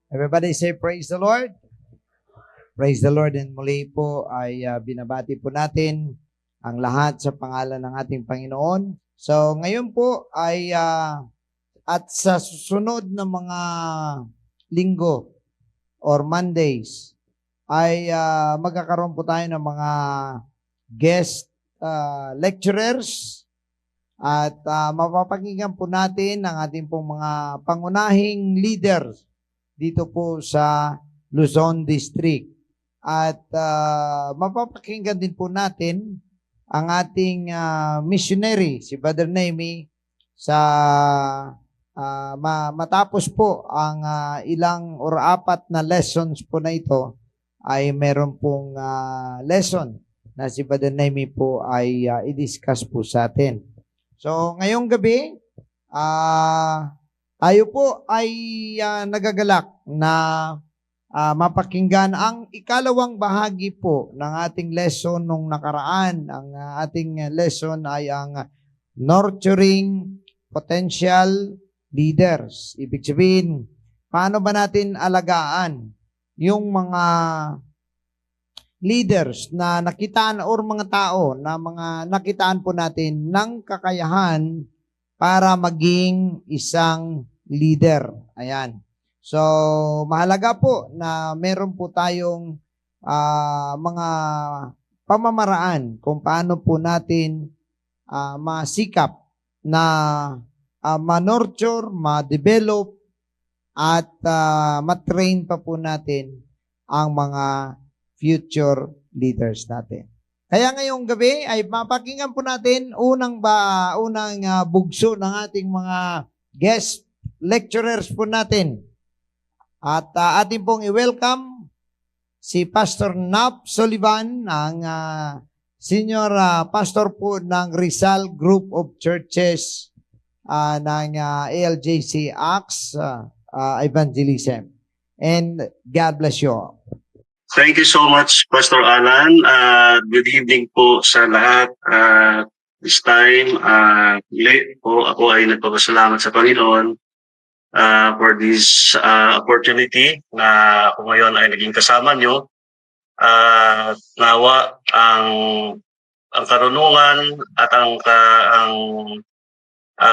Everybody say praise the Lord. Praise the Lord, and muli po ay binabati po natin ang lahat sa pangalan ng ating Panginoon. So ngayon po ay at sa susunod na mga linggo or Mondays ay magkakaroon po tayo ng mga guest lecturers at mapapakinggan po natin ang ating pong mga pangunahing leaders dito po sa Luzon District. At mapapakinggan din po natin ang ating missionary, si Brother Nemi, sa matapos po ang ilang or 4 na lessons po na ito, ay meron pong lesson na si Brother Nemi po ay i-discuss po sa atin. So, ngayong gabi, tayo po ay nagagalak na mapakinggan ang ikalawang bahagi po ng ating lesson nung nakaraan. Ang ating lesson ay ang nurturing potential leaders. Ibig sabihin, paano ba natin alagaan yung mga leaders na nakitaan or mga tao na mga nakitaan po natin ng kakayahan para maging isang leader. Ayan. So, mahalaga po na meron po tayong mga pamamaraan kung paano po natin masikap na ma-nurture, ma-develop, at ma-train pa po natin ang mga future leaders natin. Kaya ngayong gabi ay mapakinggan po natin unang bugso ng ating mga guest lecturers po natin. At ating pong i-welcome si Pastor Nap Sullivan, ang senior pastor po ng Rizal Group of Churches ng ALJC Acts Evangelism. And God bless you all. Thank you so much, Pastor Alan. Good evening po sa lahat. This time, late po ako ay nagpapasalamat sa Panginoon for this opportunity na ako ngayon ay naging kasama nyo. Nawa ang karunungan at ang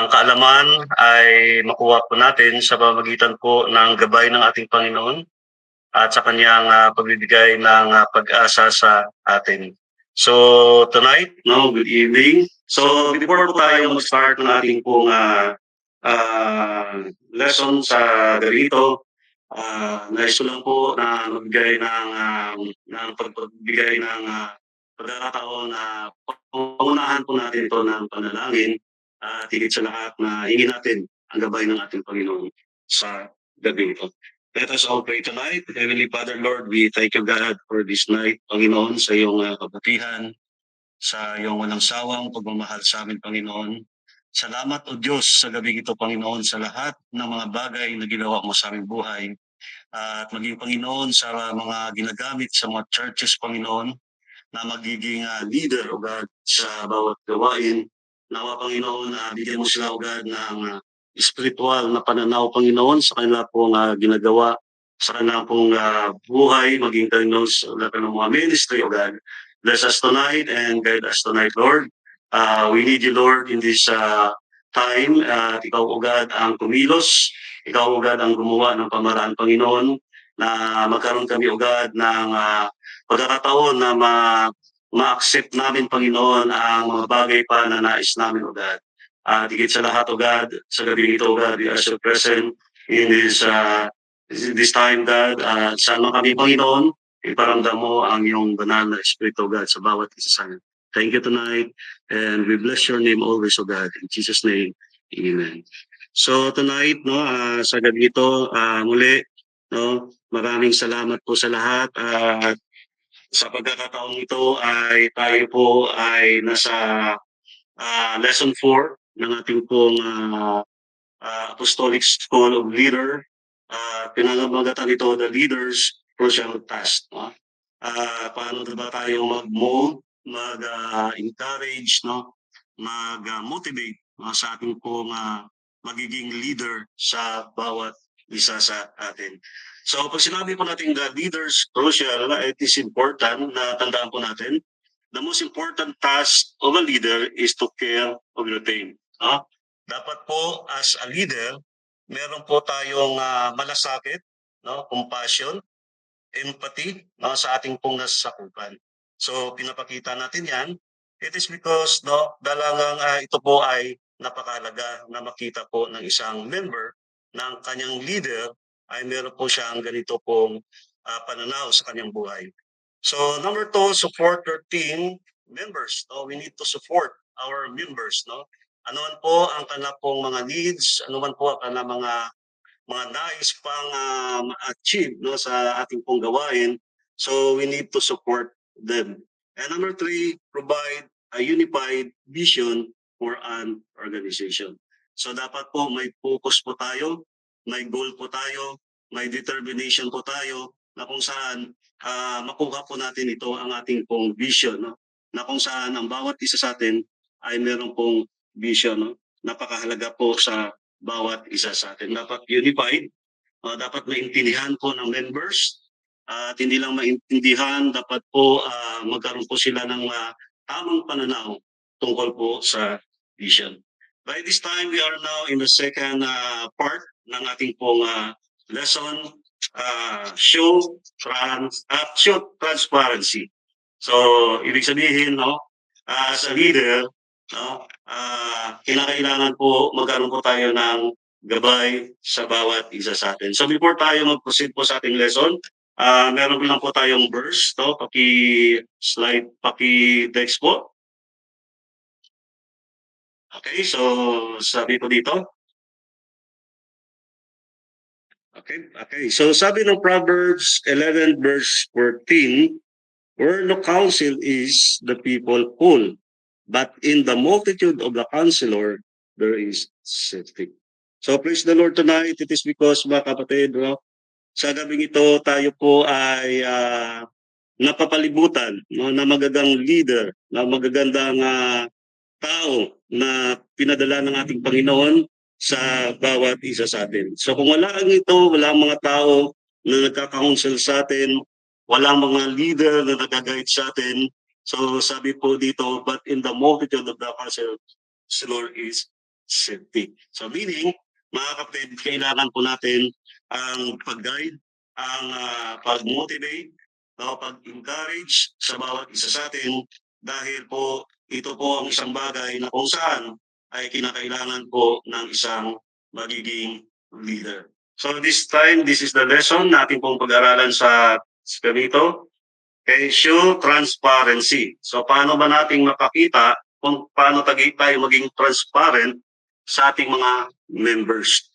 kaalaman ay makuha po natin sa pamamagitan po ng gabay ng ating Panginoon at sa kanyang pagbibigay ng pag-asa sa atin. So tonight, good evening. So before po tayo mag-start ng ating pong lesson sa gabi ito, nais ko lang po na magbigay ng pagbigay ng pagkakataon na pangunahan po natin ito ng panalangin at higit sa lahat na hingin natin ang gabay ng ating Panginoon sa gabi ito. Let us all pray tonight. Heavenly Father, Lord, we thank you, God, for this night, Panginoon, sa iyong kabutihan, sa iyong walang sawang pagmamahal sa amin, Panginoon. Salamat, O Diyos, sa gabi ito, Panginoon, sa lahat ng mga bagay na ginawa mo sa aming buhay. At maging, Panginoon, sa mga ginagamit sa mga churches, Panginoon, na magiging leader, O God, sa bawat gawain. Nawa, Panginoon, bigyan mo sila, O God, ng spiritual na pananaw, Panginoon, sa kanila pong ginagawa, sa kanilang pong buhay, maging Panginoon sa lahat ng mga ministry, O God. Bless us tonight and guide us tonight, Lord. We need you, Lord, in this time. Ikaw, O God, ang kumilos. Ikaw, O God, ang gumawa ng pamaraan, Panginoon, na magkaroon kami, O God, ng pagkakataon na ma-accept namin, Panginoon, ang mga bagay pa na nais namin, O God. Higit sa lahat, O God, sa gabi ito, O God, we are so present in this time, God. Saan man kami, Panginoon, iparamdam mo ang iyong banal na Espiritu, O God, sa bawat isa sa amin. Thank you tonight, and we bless your name always, O God. In Jesus' name, Amen. So tonight, sa gabi ito, muli, maraming salamat po sa lahat. Sa pagkakataong ito ay tayo po ay nasa lesson 4 ng ating pong Apostolic School of Leader. Pinangamagatan ito, the leader's crucial task. Paano ba tayo mag-mold, mag-encourage, mag-motivate sa ating pong magiging leader sa bawat isa sa atin. So pag sinabi po natin leaders crucial, it is important na tandaan po natin, the most important task of a leader is to care of your team. Dapat po as a leader, meron po tayong malasakit, no, compassion, empathy, no, sa ating pong nasasakupan. So pinapakita natin 'yan. It is because dalagang ito po ay napakahalaga na makita po ng isang member ng kanyang leader ay meron po siyang ganito pong pananaw sa kanyang buhay. So number two, support your team members. No? We need to support our members. No? Ano man po ang kanila pong mga needs, ano man po ang kanila mga nais pang ma-achieve, no, sa ating pong gawain. So we need to support them. And number three, provide a unified vision for an organization. So dapat po may focus po tayo, may goal po tayo, may determination po tayo na kung saan makuha po natin ito ang ating pong vision, no? Na kung saan ang bawat isa sa atin ay meron pong vision, no? Napakahalaga po sa bawat isa sa atin. Dapat unified, dapat maintindihan po ng members, at hindi lang maintindihan, dapat po magkaroon po sila ng tamang pananaw tungkol po sa vision. By this time, we are now in the second part ng ating pong lesson, show transparency. So, ibig sabihin, no, as a leader, no, kinakailangan po magkaroon po tayo ng gabay sa bawat isa sa atin. So before tayo mag-proceed po sa ating lesson, meron lang po tayong verse, no? Paki-slide, paki-dex po. Okay, so sabi ko dito. Okay. So sabi ng Proverbs 11 verse 14, where no counsel is, the people full, but in the multitude of the counselor, there is safety. So praise the Lord tonight. It is because, mga kapatid, no, sa gabing ito, tayo po ay napapalibutan, no, na magagang leader, na magagandang tao na pinadala ng ating Panginoon sa bawat isa sa atin. So kung wala ang ito, wala ang mga tao na nagkakaunsel sa atin, walang mga leader na nag-guide sa atin. So sabi po dito, but in the multitude of the counselor is safety. So meaning, mga kapatid, kailangan po natin ang pag-guide, ang pag-motivate, pag-encourage sa bawat isa sa atin dahil po ito po ang isang bagay na kung saan ay kinakailangan po ng isang magiging leader. So this time, this is the lesson natin pong pag-aralan sa ganito. Okay, show transparency. So paano ba nating mapakita kung paano tayo maging transparent sa ating mga members?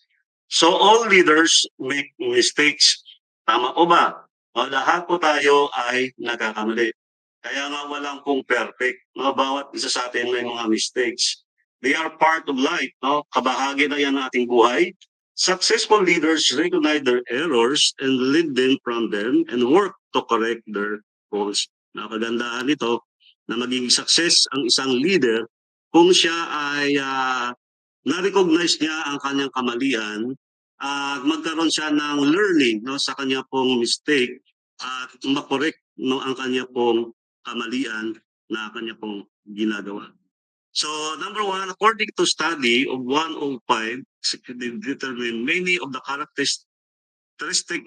So all leaders make mistakes. Tama po ba? O, lahat po tayo ay nagkakamali. Kaya nga walang pong perfect. No? Bawat isa sa atin may mga mistakes. They are part of life. No? Kabahagi na yan ng ating buhay. Successful leaders recognize their errors and lead them from them and work to correct their faults. Napagandaan nito na maging success ang isang leader kung siya ay na-recognize niya ang kanyang kamalian at magkaroon siya ng learning, no, sa kanya pong mistake at makorek, no, ang kanya pong kamalian na kanya pong ginagawa. So number one, according to study of 105, executive determined many of the characteristics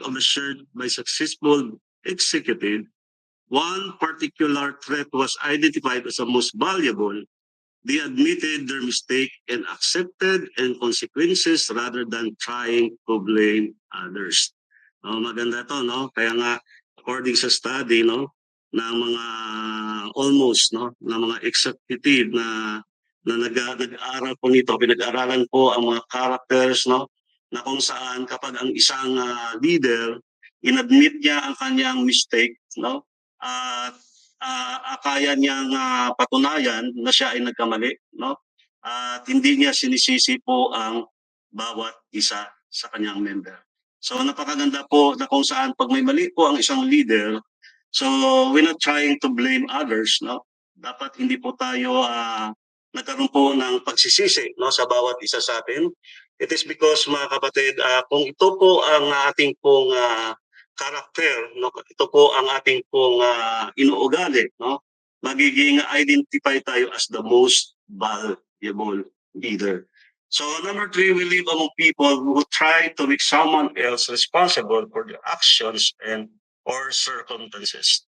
of the shared by successful executive. One particular trait was identified as the most valuable. They admitted their mistake and accepted and consequences rather than trying to blame others. Maganda to, no? Kaya nga, according sa study, no, ng mga almost, no, ng mga executive na nag-aaral po nito, pinag-aralan po ang mga characters, no, na kung saan kapag ang isang leader, inadmit niya ang kanyang mistake, no, at kaya niyang patunayan na siya ay nagkamali, no? At hindi niya sinisisi po ang bawat isa sa kanyang member. So napakaganda po na kung saan pag may mali po ang isang leader, so we're not trying to blame others, no? Dapat hindi po tayo nagkaroon po ng pagsisisi, no, sa bawat isa sa atin. It is because, mga kapatid, kung ito po ang ating pong karakter, no, ito po ang ating pong inuugali, no, magiging identify tayo as the most valuable leader. So number 3, we live among people who try to make someone else responsible for their actions and or circumstances.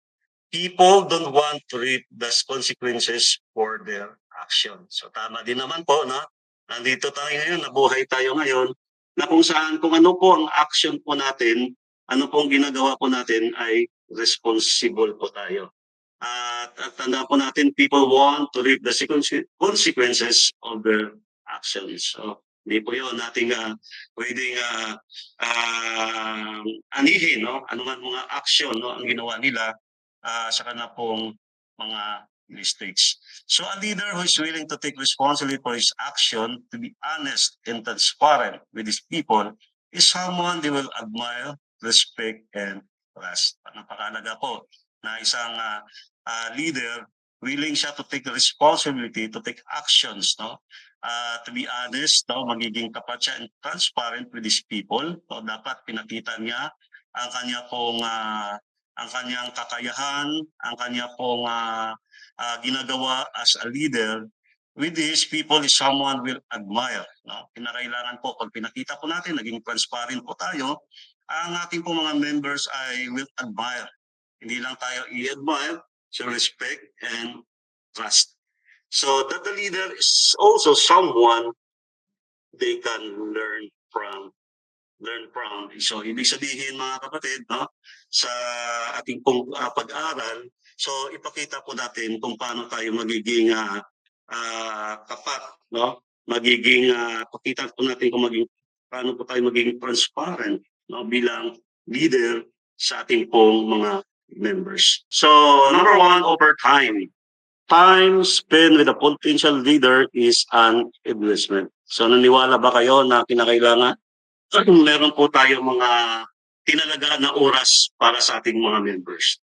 People don't want to reap the consequences for their actions. So tama din naman po, no? Nandito tayo ngayon, nabuhay tayo ngayon, na kung saan, kung ano po ang action po natin, ano pong ginagawa po natin ay responsible po tayo. At tanda po natin, people want to reap the consequences of their actions. So, hindi po yun nating pwedeng anihin, no? Ano man mga action, no, ang ginawa nila sa kanila pong mga mistakes. So a leader who is willing to take responsibility for his action, to be honest and transparent with his people, is someone they will admire, respect, and trust. Napakalaga po na isang leader, willing siya to take responsibility, to take actions, no? To be honest, no, magiging tapat siya and transparent with his people. So dapat pinakita niya ang kanya pong ang kanyang kakayahan, ang kanya pong ginagawa as a leader with these people is someone will admire. No? Kinakailangan po, pag pinakita po natin, naging transparent po tayo, ang ating po mga members ay will admire. Hindi lang tayo i-admire, so respect and trust. So that the leader is also someone they can learn from. So ibig sabihin, mga kapatid, no, sa ating pong pag-aral, so ipakita po natin kung paano tayo magiging tapat, no? Magiging pakita po natin kung paano po tayo magiging transparent, no, bilang leader sa ating pong mga members. So number 1, over time. Time spent with a potential leader is an investment. So naniwala ba kayo na kinakailangan meron po tayo mga tinalaga na oras para sa ating mga members?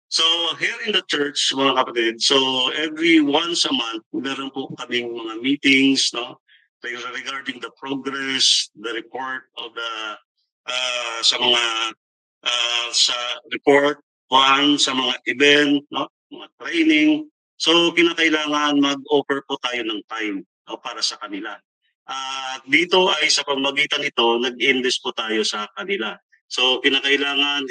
So here in the church, mga kapatid, so every once a month, meron po kaming mga meetings, no, regarding the progress, the report of the sa mga sa report, sa mga event, no, mga training. So kinakailangan mag-offer po tayo ng time, no, para sa kanila. Dito ay sa pamamagitan nito, nag-invest po tayo sa kanila. So kinakailangan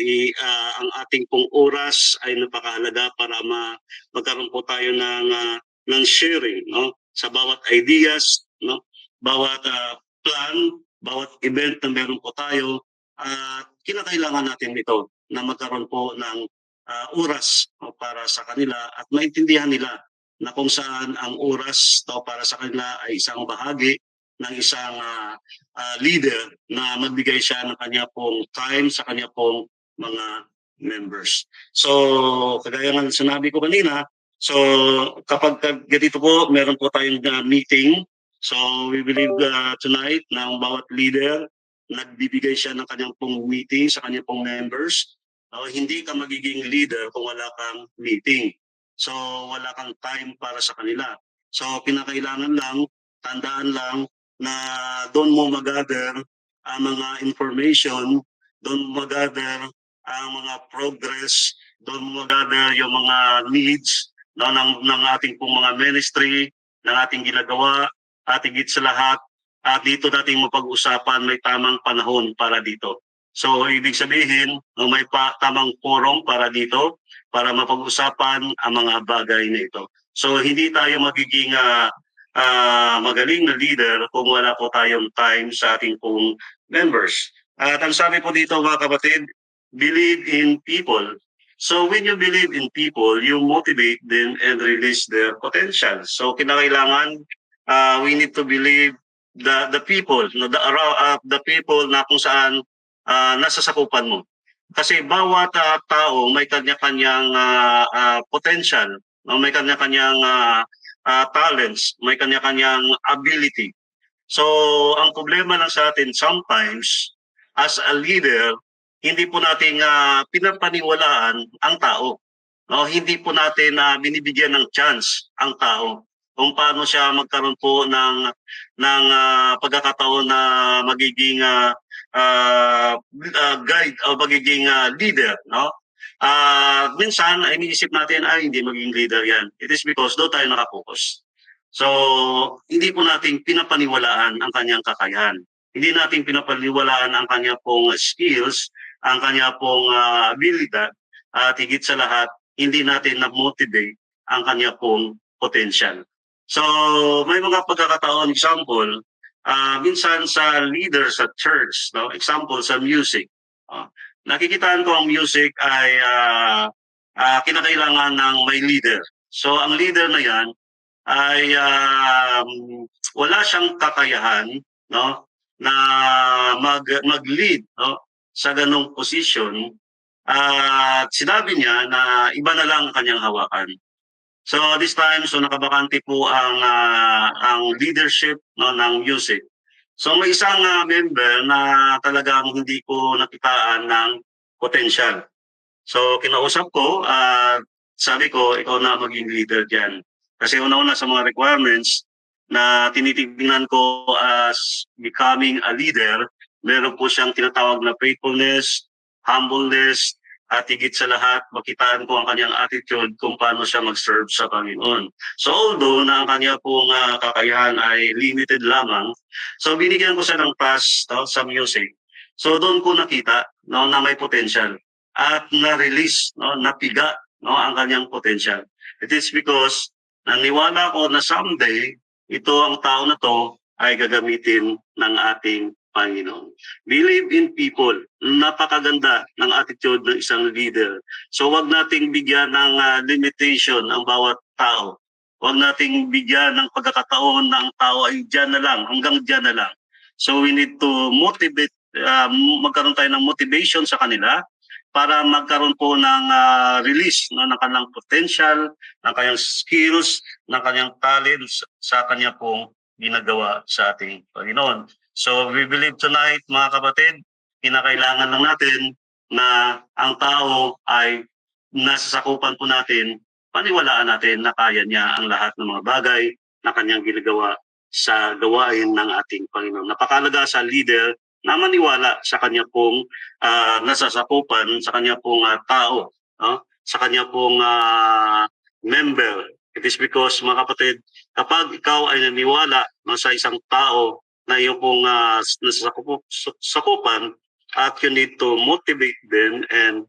ang ating pong oras ay napakahalaga para magkaroon po tayo ng sharing, no, sa bawat ideas, no, bawat plan, bawat event na meron po tayo. Kinakailangan natin ito na magkaroon po ng oras, no, para sa kanila at maintindihan nila na kung saan ang oras, no, para sa kanila ay isang bahagi ng isang leader na magbigay siya ng kanya pong time sa kanya pong mga members. So, kagaya nga sinabi ko kanina, so kapag ganito po, meron po tayong meeting. So, we believe tonight na ang bawat leader, nagbibigay siya ng kanyang pong meeting sa kanyang pong members. Hindi ka magiging leader kung wala kang meeting. So, wala kang time para sa kanila. So, kinakailangan lang, tandaan lang, na doon mo mag-gather ang mga information, doon mo mag-gather ang mga progress, doon mo mag-gather yung mga needs, no, ng ating pong mga ministry, ng ating ginagawa, at higit sa lahat, dito nating mapag-usapan, may tamang panahon para dito. So, ibig sabihin, may tamang forum para dito, para mapag-usapan ang mga bagay na ito. So, hindi tayo magiging magaling na leader kung wala po tayong time sa ating pong members. At ang sabi po dito, mga kapatid, believe in people. So when you believe in people, you motivate them and release their potential. So kinakailangan we need to believe the people, no, the people na kung saan nasa sakupan mo. Kasi bawat tao may kanya-kanyang potential, no, may kanya-kanyang talents, may kanya-kanyang ability. So, ang problema lang sa atin sometimes, as a leader, hindi po natin pinapaniwalaan ang tao. No? Hindi po natin binibigyan ng chance ang tao. kung paano siya magkaroon po ng pagkakataon na magiging guide o magiging leader, no? Minsan ay iniisip natin ay hindi maging leader yan. It is because doon tayo nakapokus. So, hindi po natin pinapaniwalaan ang kanyang kakayahan. Hindi natin pinapaniwalaan ang kanya pong skills, ang kanya pong abilidad, at higit sa lahat, hindi natin na-motivate ang kanya pong potential. So, may mga pagkakataon, example, minsan sa leader sa church, no? Example sa music. Nakikitaan ko ang music ay kinakailangan ng may leader. So, ang leader na yan ay wala siyang kakayahan, no, na mag-lead, no, sa ganong position. At sinabi niya na iba na lang ang kanyang hawakan. So this time, so nakabakante po ang leadership, no, ng music. So may isang member na talagang hindi ko nakitaan ng potential. So kinausap ko at sabi ko, ikaw na maging leader diyan. Kasi una-una sa mga requirements na tinitingnan ko as becoming a leader, meron po siyang tinatawag na faithfulness, humbleness, at higit sa lahat, makitaan ko ang kanyang attitude kung paano siya mag-serve sa Panginoon. So although na ang kanya pong kakayahan ay limited lamang, so binigyan ko siya ng pass, no, sa music. So doon ko nakita, no, na may potential at na-release, no, napiga, no, ang kanyang potential. It is because naniwala ko na someday ito ang tao na to ay gagamitin ng ating Panginoon. Believe in people. Napakaganda ng attitude ng isang leader. So wag nating bigyan ng limitation ang bawat tao. Wag nating bigyan ng pagkakataon na ang tao ay diyan na lang, hanggang diyan na lang. So we need to motivate, magkaroon tayo ng motivation sa kanila para magkaroon po ng release, no, ng kanilang potential, ng kanyang skills, ng kanyang talents sa kanya pong ginagawa sa ating Panginoon. So we believe tonight, mga kapatid, kinakailangan lang natin na ang tao ay nasa sakupan po natin, paniwalaan natin na kaya niya ang lahat ng mga bagay na kanyang ginagawa sa gawain ng ating Panginoon. Napakalaga sa leader na maniwala sa kanya pong nasasakupan, sa kanya pong tao, no? Sa kanya pong member. It is because, mga kapatid, kapag ikaw ay naniwala sa isang tao na iyong pong nasasakupan, at you need to motivate them and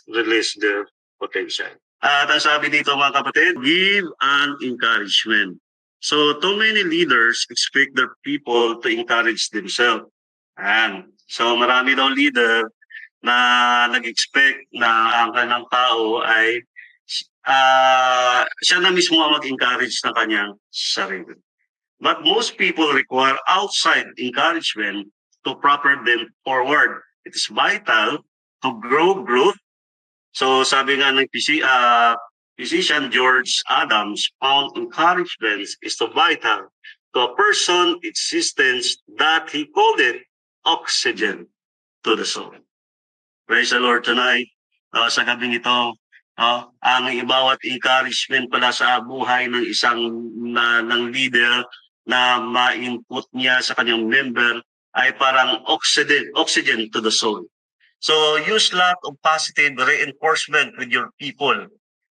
release their potential. At ang sabi dito, mga kapatid, give an encouragement. So too many leaders expect their people to encourage themselves. So marami daw leader na nag-expect na ang kanyang tao ay siya na mismo ang mag-encourage ng kanyang sarili. But most people require outside encouragement to propel them forward. It is vital to grow growth. So sabi nga ng physician George Adams, found encouragement is so vital to a person's existence that he called it oxygen to the soul. Praise the Lord tonight. Sa gabing ito, ang bawat encouragement pala sa buhay ng isang ng leader na ma-input niya sa kanyang member ay parang oxygen to the soul. So use lot of positive reinforcement with your people.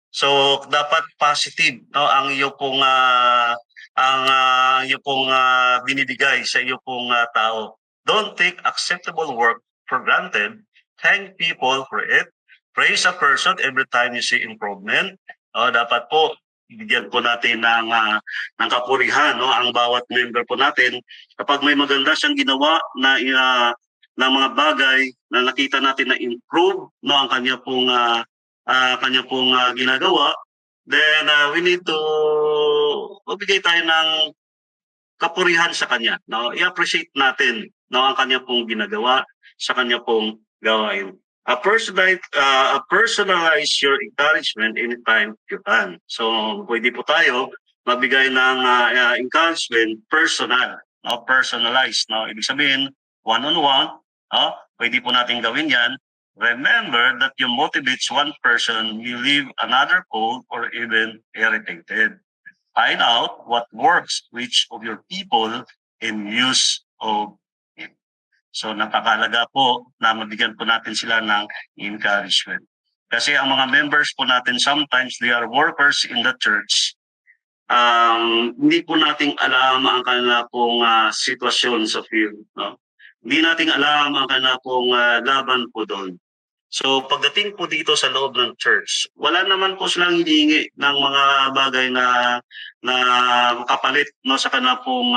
So dapat positive, no, ang iyo pong binibigay sa iyo pong tao. Don't take acceptable work for granted. Thank people for it. Praise a person every time you see improvement. Dapat po bigyan po natin ng kapurihan, no, ang bawat member po natin kapag may maganda siyang ginawa na ng mga bagay na nakita natin na improve, no, ang kanya pong ginagawa, then we need to magbigay tayo ng kapurihan sa kanya, no? I-appreciate natin, no, ang kanya pong ginagawa sa kanya pong gawain. Personalize your encouragement anytime you can. So pwede po tayo magbigay ng encouragement personal, no, personalized, no. Ibig sabihin one-on-one, pwede po natin gawin 'yan. Remember that you motivates one person, you leave another cold or even irritated. Find out what works which of your people in use of it. So napakalaga po na mabigyan po natin sila ng encouragement. Kasi ang mga members po natin, sometimes they are workers in the church. Hindi po nating alam ang kanila pong sitwasyon sa field. No? Hindi nating alam ang kanila pong laban po doon. So pagdating po dito sa loob ng church, wala naman po silang hinihingi ng mga bagay na kapalit no sa kanila pong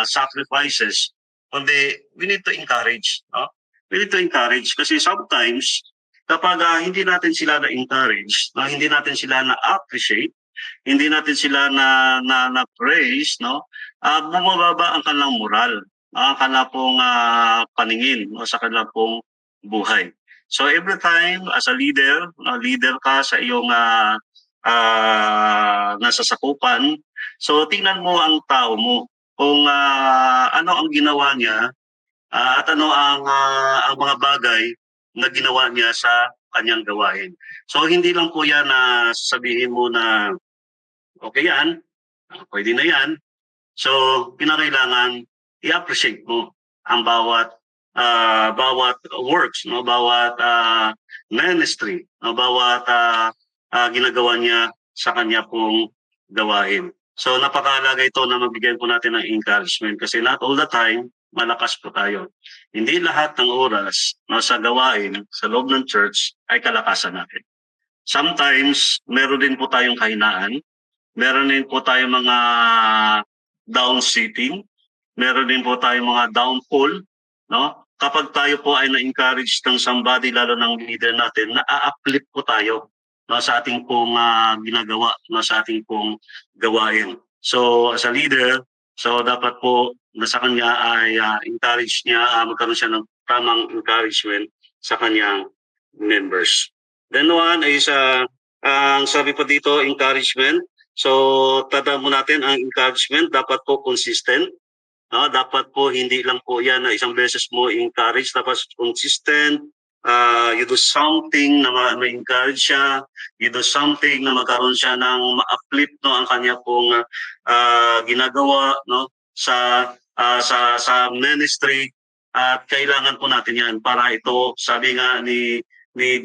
sacrifices. Kundi we need to encourage, no? We need to encourage kasi sometimes kapag hindi natin sila na-encourage, no, hindi natin sila na-appreciate, hindi natin sila na praise, no? Bumababa ang kanilang moral, ang kanilang pong paningin no, sa kanilang pong buhay. So every time as a leader ka sa iyong nasasakupan, so tingnan mo ang tao mo kung ano ang ginawa niya at ano ang mga bagay na ginawa niya sa kanyang gawain. So hindi lang po yan na sabihin mo na okay yan, pwede na yan. So kinakailangan i-appreciate mo ang bawat works, no, bawat ministry, no, bawat ginagawa niya sa kanya pong gawain. So napakahalaga ito na mabigyan po natin ng encouragement kasi not all the time malakas po tayo. Hindi lahat ng oras no, sa gawain sa loob ng church ay kalakasan natin. Sometimes meron din po tayong kahinaan, meron din po tayong mga down sitting, meron din po tayong mga downfall, no? Kapag tayo po ay na-encourage ng somebody, lalo ng leader natin, na-uplift po tayo no, sa ating pong ginagawa, no, sa ating pong gawain. So as a leader, so dapat po na sa kanya ay encourage niya, magkaroon siya ng tamang encouragement sa kanyang members. Then one is, ang sabi po dito, encouragement. So tandaan mo natin, ang encouragement dapat po consistent. Dapat po hindi lang po yan na isang beses mo encourage, dapat consistent. You do something na ma-encourage siya, you do something na magkaroon siya ng ma-uplift no ang kanya pong ginagawa no sa ministry at kailangan po natin yan para ito sabi nga ni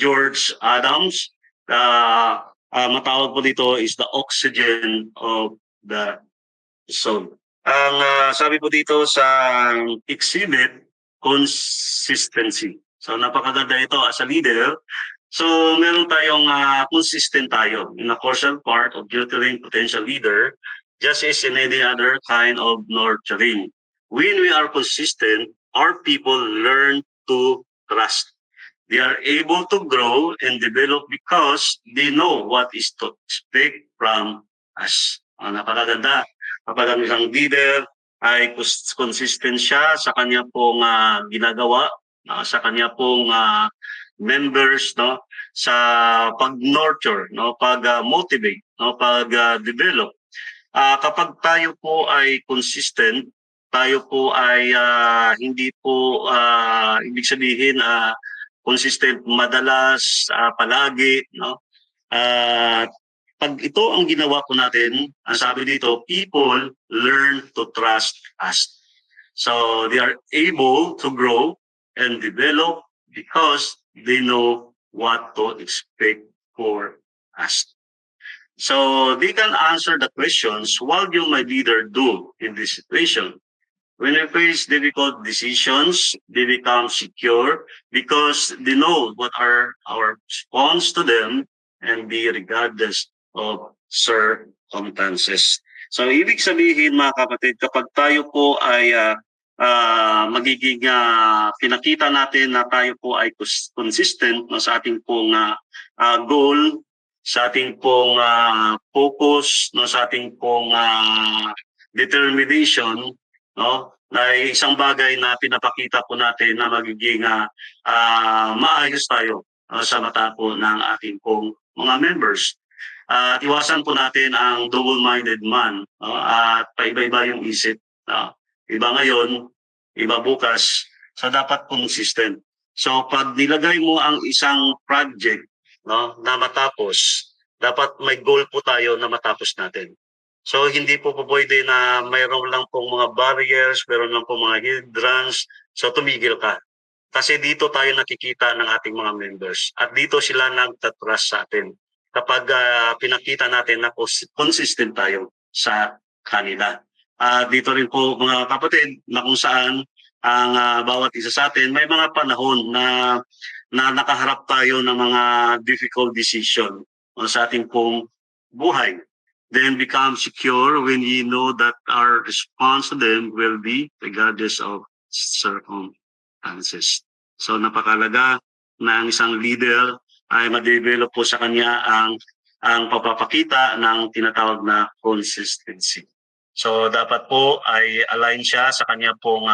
George Adams, matawag po dito is the oxygen of the soul. Ang sabi po dito sa exhibit, consistency. So napakaganda ito as a leader. So meron tayong consistent tayo in a crucial part of nurturing potential leader, just as in any other kind of nurturing. When we are consistent, our people learn to trust. They are able to grow and develop because they know what is to expect from us. Napakaganda. Kapag ang isang leader ay consistent siya sa kanya pong ginagawa, sa kanya pong members, no, sa pag-nurture, no, pag-motivate, no, pag-develop. Kapag tayo po ay consistent, tayo po ay hindi po ibig sabihin consistent madalas palagi no pag ito ang ginawa po natin ang sabi dito people learn to trust us, so they are able to grow and develop because they know what to expect for us. So they can answer the questions, what will my leader do in this situation? When they face difficult decisions, they become secure because they know what are our response to them and be regardless of circumstances. So ibig sabihin mga kapatid, kapag tayo po ay magiging pinakita natin na tayo po ay consistent no, sa ating pong goal, sa ating pong focus, no, sa ating pong determination, no, na isang bagay na pinapakita po natin na magiging maayos tayo sa mata po ng ating pong mga members. At iwasan po natin ang double-minded man at paiba-iba yung isip. Iba ngayon, iba bukas, so dapat consistent. So pag nilagay mo ang isang project no, na matapos, dapat may goal po tayo na matapos natin. So hindi po pwede na mayroon lang pong mga barriers, mayroon lang pong mga hindrance, so tumigil ka. Kasi dito tayo nakikita ng ating mga members at dito sila nagtatrust sa atin. Kapag pinakita natin na consistent tayo sa kanila. Dito rin po mga kapatid na kung saan ang bawat isa sa atin may mga panahon na nakaharap tayo ng mga difficult decision sa ating pong buhay. Then become secure when we know that our response to them will be regardless of circumstances. So napakalaga na ang isang leader ay ma-develop po sa kanya ang pagpapakita ng tinatawag na consistency. So dapat po ay align siya sa kanya pong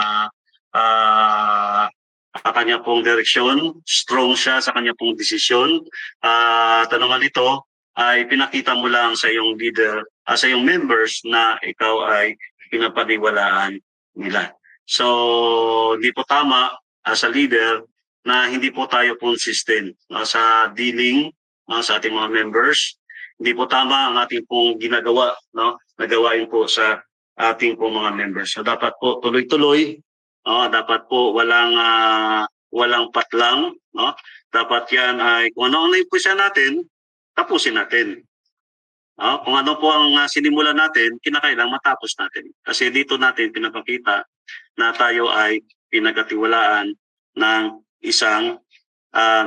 direksyon, strong siya sa kanya pong desisyon. Tanungan nito ay pinakita mo lang sa iyong leader, sa iyong members na ikaw ay pinapaniwalaan nila. So, di po tama as a leader na hindi po tayo consistent sa dealing sa ating mga members. Hindi po tama ang ating pong ginagawa, nagawain po sa ating pong mga members. So, dapat po tuloy-tuloy, dapat po walang patlang, dapat yan ay kung ano ang naipusa natin, tapusin natin. Kung ano po ang sinimulan natin, kinakailang matapos natin. Kasi dito natin pinapakita na tayo ay pinagkatiwalaan ng isang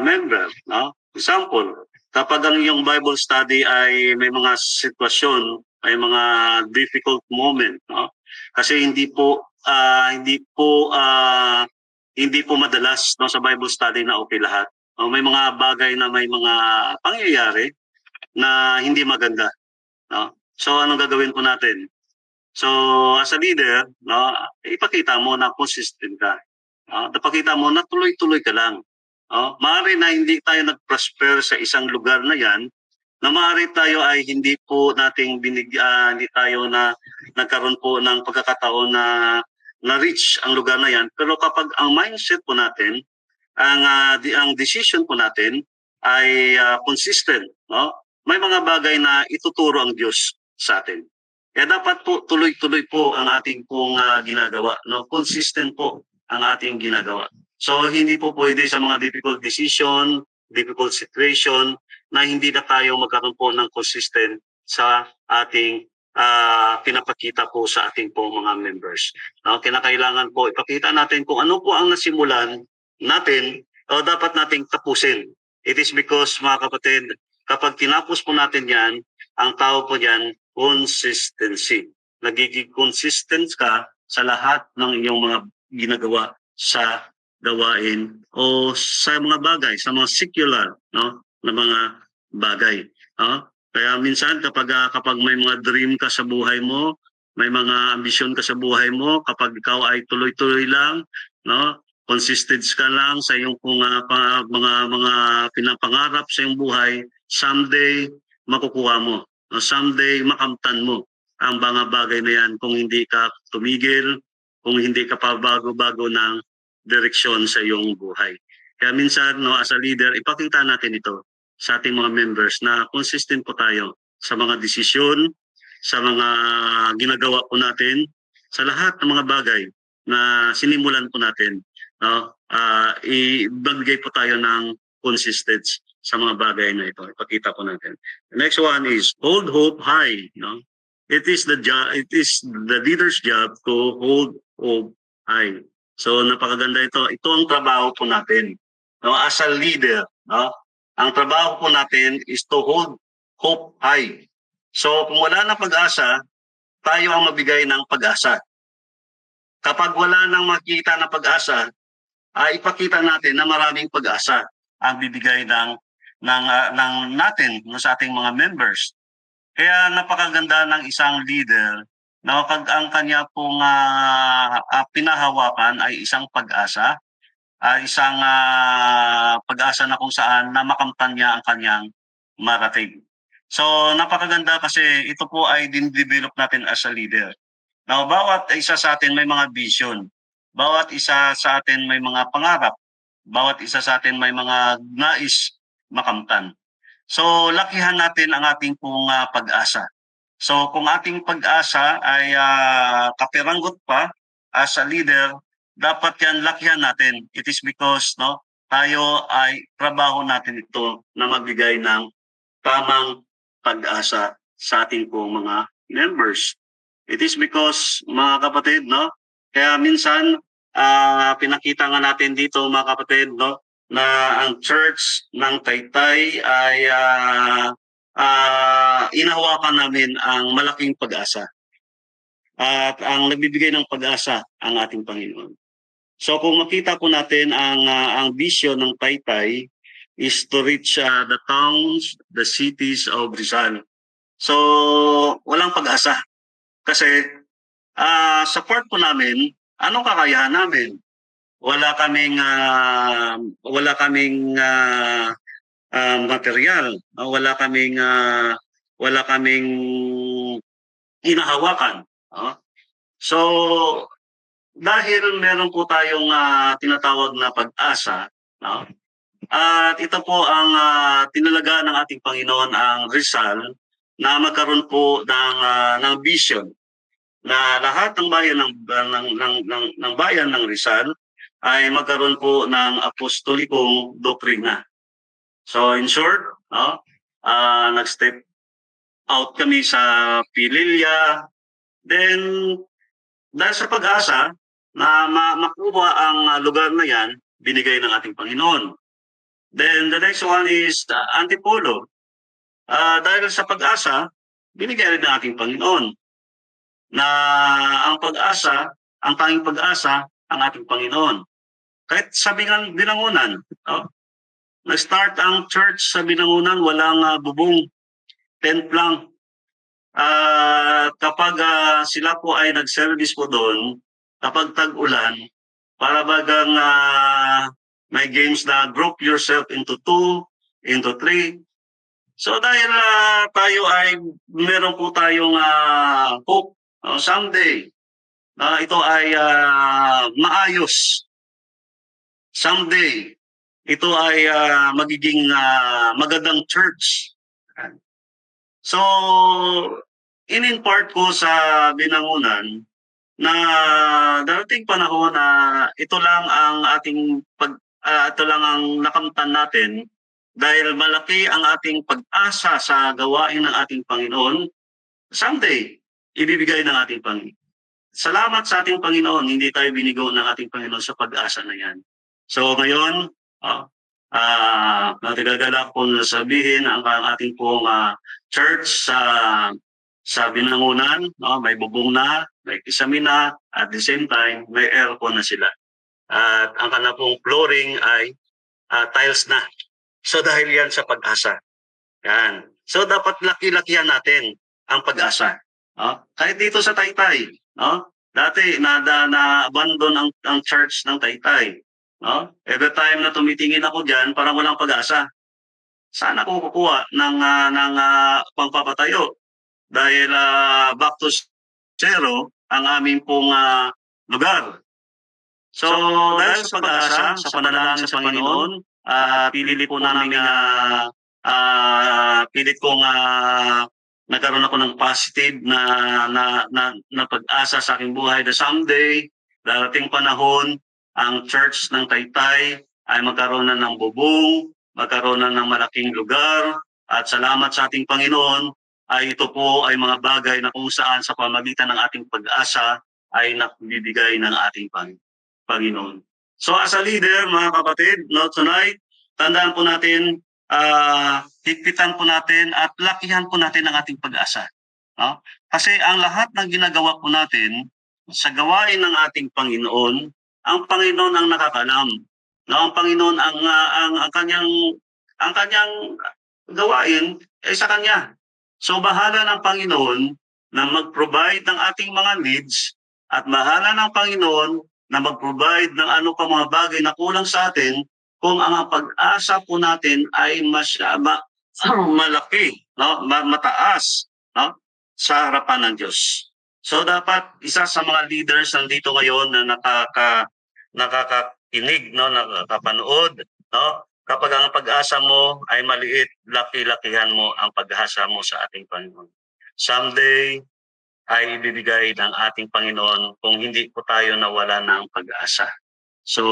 member. Example, kapag ang iyong Bible study ay may mga sitwasyon, may mga difficult moment, kasi hindi po madalas sa Bible study na okay lahat. May mga bagay na may mga pangyayari na hindi maganda. So anong gagawin po natin? So as a leader, ipakita mo na consistent ka. Ipakita mo na tuloy-tuloy ka lang. Maaari na hindi tayo nag-prosper sa isang lugar na yan, na maaari tayo ay hindi po nating hindi tayo na nagkaroon po ng pagkakataon na reach ang lugar na yan. Pero kapag ang mindset po natin, ang decision po natin ay consistent, may mga bagay na ituturo ang Diyos sa atin. Kaya dapat po tuloy-tuloy po ang ating pong ginagawa, consistent po ang ating ginagawa. So hindi po pwede sa mga difficult decision, difficult situation na hindi na tayo magkaroon po ng consistent sa ating pinapakita po sa ating po mga members. Kinakailangan po ipakita natin kung ano po ang nasimulan natin o dapat nating tapusin. It is because, mga kapatid, kapag tinapos po natin yan, ang tao po yan, consistency. Nagiging consistent ka sa lahat ng iyong mga ginagawa sa gawain o sa mga bagay, sa mga secular na mga bagay. Kaya minsan kapag may mga dream ka sa buhay mo, may mga ambisyon ka sa buhay mo, kapag ikaw ay tuloy-tuloy lang, consistent ka lang sa iyong mga pinapangarap sa iyong buhay, someday makukuha mo. Someday makamtan mo ang mga bagay na yan kung hindi ka tumigil, kung hindi ka pa bago-bago ng direksyon sa iyong buhay. Kaya minsan, as a leader, ipakita natin ito sa ating mga members na consistent po tayo sa mga desisyon, sa mga ginagawa po natin, sa lahat ng mga bagay na sinimulan po natin. Ibigay po tayo ng consistency sa mga bagay na ito. Ipakita po natin. The next one is hold hope high. It is the leader's job to hold hope high. So napakaganda ito. Ito ang trabaho po natin. As a leader, ang trabaho po natin is to hold hope high. So kung wala na pag-asa, tayo ang mabigay ng pag-asa. Kapag wala nang makita na pag-asa, ipakita natin na maraming pag-asa ang bibigay ng natin sa ating mga members. Kaya napakaganda ng isang leader na pag ang kanya pong pinahawakan ay isang pag-asa, isang pag-asa na kung saan na makamtan niya ang kanyang marating. So napakaganda kasi ito po ay din-develop natin as a leader. Now, bawat isa sa atin may mga vision. Bawat isa sa atin may mga pangarap. Bawat isa sa atin may mga nais makamtan. So, lakihan natin ang ating pong pag-asa. So kung ating pag-asa ay kapiranggot pa as a leader, dapat yan lakihan natin. It is because tayo ay trabaho natin ito na magbigay ng tamang pag-asa sa ating pong mga members. It is because, mga kapatid, kaya minsan pinakita nga natin dito, mga kapatid, na ang church ng Taytay ay inahawakan namin ang malaking pag-asa. At ang nagbibigay ng pag-asa ang ating Panginoon. So kung makita po natin ang vision ng Taytay is to reach the towns, the cities of Rizal. So walang pag-asa kasi sa part po namin, anong kakayahan namin? Wala kaming material, wala kaming hinahawakan. So dahil meron po tayong tinatawag na pag-asa, at ito po ang tinalaga ng ating Panginoon ang Rizal na magkaroon po ng vision na lahat ng bayan ng bayan ng Rizal ay magkaroon po ng apostolikong doktrina. So in short, nag-step out kami sa Pililya. Then dahil sa pag-asa na makuha ang lugar na yan, binigay ng ating Panginoon. Then the next one is Antipolo. Dahil sa pag-asa, binigay rin ng ating Panginoon na ang pag-asa, ang tanging pag-asa, ang ating Panginoon. Kahit sa Binangonan, nag-start ang church sa Binangonan, walang bubong, tent lang. Kapag sila po ay nag-service po doon, kapag tag-ulan, para bagang may games na group yourself into 2, into 3. So dahil tayo ay meron po tayong hope someday, ito ay maayos. Someday, ito ay magiging magandang church. So, in-impart ko sa Binangonan na darating panahon na ito lang ang ating ito lang ang nakamtan natin dahil malaki ang ating pag-asa sa gawain ng ating Panginoon. Someday, ibibigay ng ating Panginoon. Salamat sa ating Panginoon, hindi tayo binigo ng ating Panginoon sa pag-asa na yan. So ngayon, natigagalak po na sabihin ang ating pong church sa Binangonan, may bubong na, may kisame na, at the same time, may aircon na sila. At ang kanilang pong flooring ay tiles na. So dahil yan sa pag-asa. Yan. So dapat laki-lakihan natin ang pag-asa. Kahit dito sa Taytay, dati na-abandon ang church ng Taytay. Every time na tumitingin ako diyan, parang walang pag-asa. Saan ako kukuha ng pangpapatayo? Dahil back to zero ang aming pong lugar. So dahil sa pag-asa, sa panalangin sa Panginoon, pinili po namin pilit kong nagkaroon ako ng positive na pag-asa sa aking buhay na someday, darating panahon, ang church ng Taytay ay magkaroon na ng bubong, magkaroon na ng malaking lugar, at salamat sa ating Panginoon, ay ito po ay mga bagay na kung saan sa pamagitan ng ating pag-asa ay nakibibigay ng ating Panginoon. So as a leader, mga kapatid, tonight, tandaan po natin, higpitan po natin at lakihan po natin ang ating pag-asa. Kasi ang lahat ng ginagawa po natin sa gawain ng ating Panginoon, ang Panginoon ang nakakalam. Ang Panginoon ang kanyang gawain ay sa kanya. So bahala ng Panginoon na mag-provide ng ating mga needs at bahala ng Panginoon na mag-provide ng ano pa mga bagay na kulang sa atin kung ang pag-asa po natin ay malaki, mataas sa harapan ng Diyos. So dapat isa sa mga leaders nandito ngayon na nakakakinig, nakapanood, kapag ang pag-asa mo ay maliit, laki-lakihan mo ang pag-asa mo sa ating Panginoon. someday ay ibibigay ng ating Panginoon kung hindi po tayo nawala ng pag-asa. So,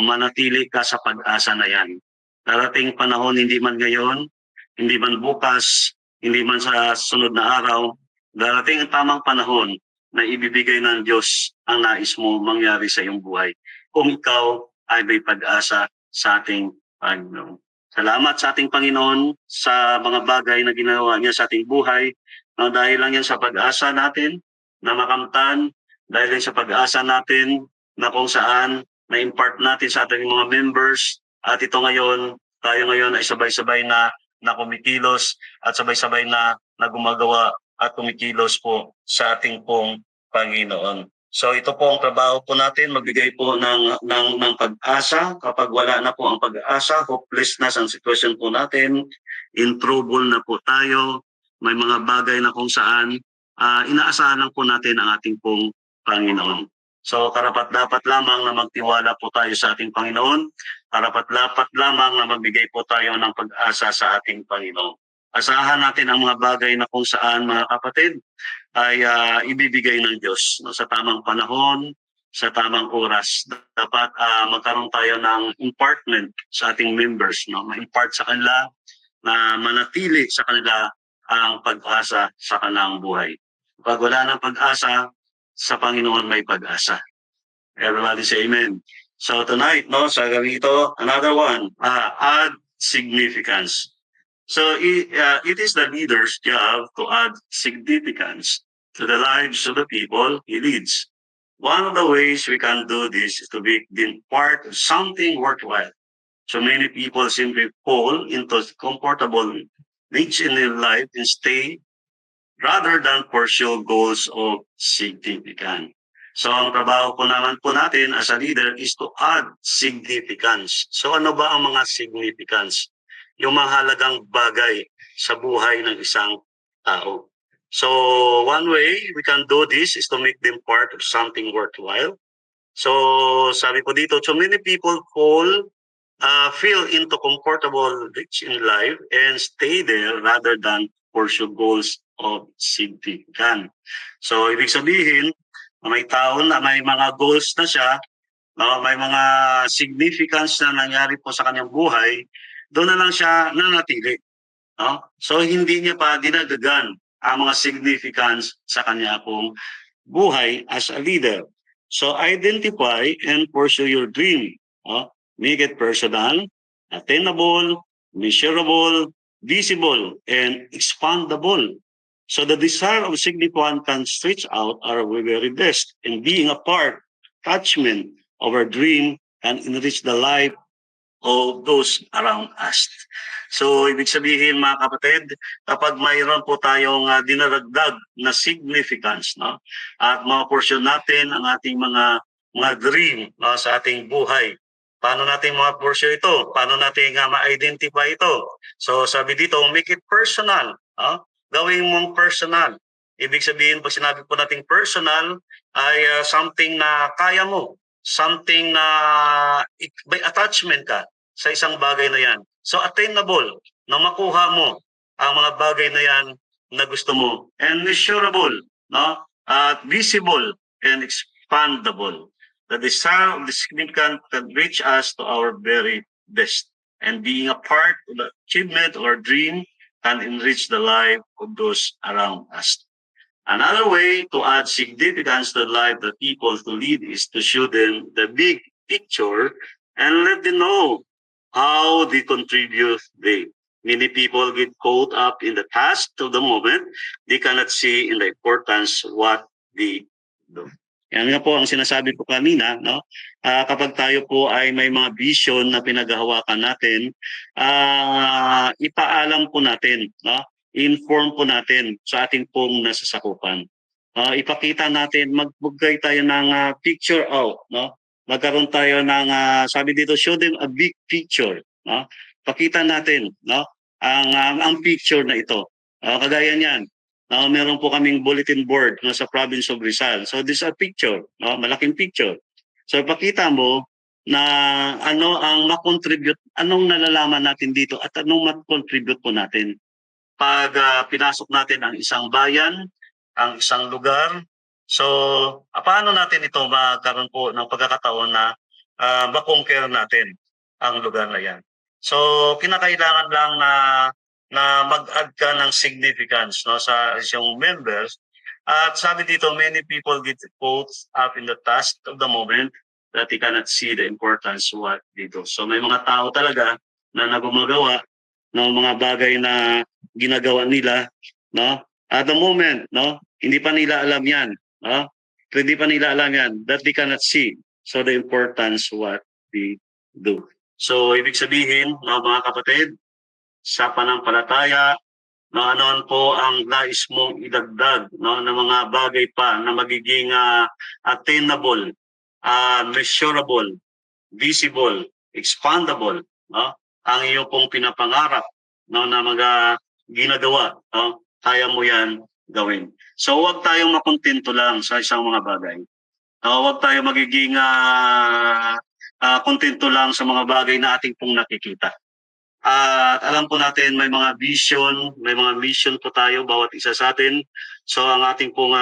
manatili ka sa pag-asa na yan. Darating panahon, hindi man ngayon, hindi man bukas, hindi man sa sunod na araw, darating ang tamang panahon na ibibigay ng Diyos ang nais mo mangyari sa iyong buhay. Kung ikaw ay may pag-asa sa ating Panginoon. Salamat sa ating Panginoon sa mga bagay na ginawa niya sa ating buhay. Dahil lang yan sa pag-asa natin na makamtan, dahil lang sa pag-asa natin na kung saan na-impart natin sa ating mga members at ito ngayon, tayo ngayon ay sabay-sabay na kumikilos at sabay-sabay na gumagawa at kumikilos po sa ating pong Panginoon. So ito po ang trabaho po natin, magbigay po ng pag-asa. Kapag wala na po ang pag-asa, hopelessness ang sitwasyon po natin, in trouble na po tayo, may mga bagay na kung saan inaasahan lang po natin ang ating pong Panginoon. So karapat-dapat lamang na magtiwala po tayo sa ating Panginoon. Karapat-dapat lamang na magbigay po tayo ng pag-asa sa ating Panginoon. Asahan natin ang mga bagay na kung saan, mga kapatid, ay ibibigay ng Diyos sa tamang panahon, sa tamang oras. Dapat magkaroon tayo ng impartment sa ating members, ma-impart sa kanila na manatili sa kanila ang pag-asa sa kanilang buhay. Pag wala ng pag-asa, sa Panginoon may pag-asa. Everybody say amen. So tonight, sa ganito, another one, add significance. So it is the leader's job to add significance to the lives of the people he leads. One of the ways we can do this is to be part of something worthwhile. So many people simply fall into comfortable niche in their life and stay rather than pursue goals of significance. So ang trabaho po naman po natin as a leader is to add significance. So ano ba ang mga significance? Yung mahalagang bagay sa buhay ng isang tao. So one way we can do this is to make them part of something worthwhile. So sabi ko dito, so many people feel into comfortable rich in life and stay there rather than pursue goals of significance. So ibig sabihin, may tao na may mga goals na siya, may mga significance na nangyari po sa kanyang buhay, doon na lang siya nanatili. So hindi niya pa dinagdagan ang mga significance sa kanya pong buhay as a leader. So identify and pursue your dream. Make it personal, attainable, measurable, visible, and expandable. So the desire of significance can stretch out our very best, and being a part, attachment of our dream can enrich the life of those around us. So ibig sabihin, mga kapatid, kapag mayroon po tayong dinaragdag na significance, at ma-portion natin ang ating mga dream sa ating buhay. Paano natin ma-portion ito? Paano natin ma-identify ito? So sabi dito, make it personal. Gawin mong personal. Ibig sabihin, pag sinabi po natin personal, ay something na kaya mo. Something na by attachment ka sa isang bagay na yan. So attainable, na makuha mo ang mga bagay na yan na gusto mo. And measurable, at visible and expandable. The desire of the significant can reach us to our very best. And being a part of the achievement or dream can enrich the life of those around us. Another way to add significance to the life of the people to lead is to show them the big picture and let them know how they contribute. Many people get caught up in the task of the moment. They cannot see in the importance what they do. Yan nga po ang sinasabi ko kanina, kapag tayo po ay may mga vision na pinaghahawakan natin, ipaalam po natin, inform po natin sa ating pong nasasakupan. Ipakita natin, magbigay tayo ng picture out, magkaroon tayo ng, sabi dito, show them a big picture. Pakita natin ang picture na ito. Kagaya niyan, meron po kaming bulletin board sa province of Rizal. So this is a picture, malaking picture. So ipakita mo na ano ang ma-contribute, anong nalalaman natin dito at anong ma-contribute po natin. pag pinasok natin ang isang bayan, ang isang lugar. So, paano natin ito magkaroon po ng pagkakataon na ma-conquer natin ang lugar na yan. So, kinakailangan lang na mag-add ka ng significance no, sa isang members. At sabi dito, many people get caught up in the task of the moment that they cannot see the importance of what they do. So may mga tao talaga na nagumagawa ng mga bagay na ginagawa nila, no? At the moment, no? Hindi pa nila alam 'yan, no? Hindi pa nila alam 'yan that they cannot see. So the importance of what they do. So ibig sabihin, no, mga kapatid, sa pananampalataya, no, ano po ang nais mong idagdag no, ng mga bagay pa na magiging attainable, measurable, visible, expandable, no? Ang iyong pong pinapangarap no, na ginagawa, no? Kaya mo yan gawin. So huwag tayong makontento lang sa isang mga bagay. Huwag tayo magiging kontento lang sa mga bagay na ating pong nakikita. At alam po natin may mga vision, may mga mission po tayo bawat isa sa atin. So ang ating pong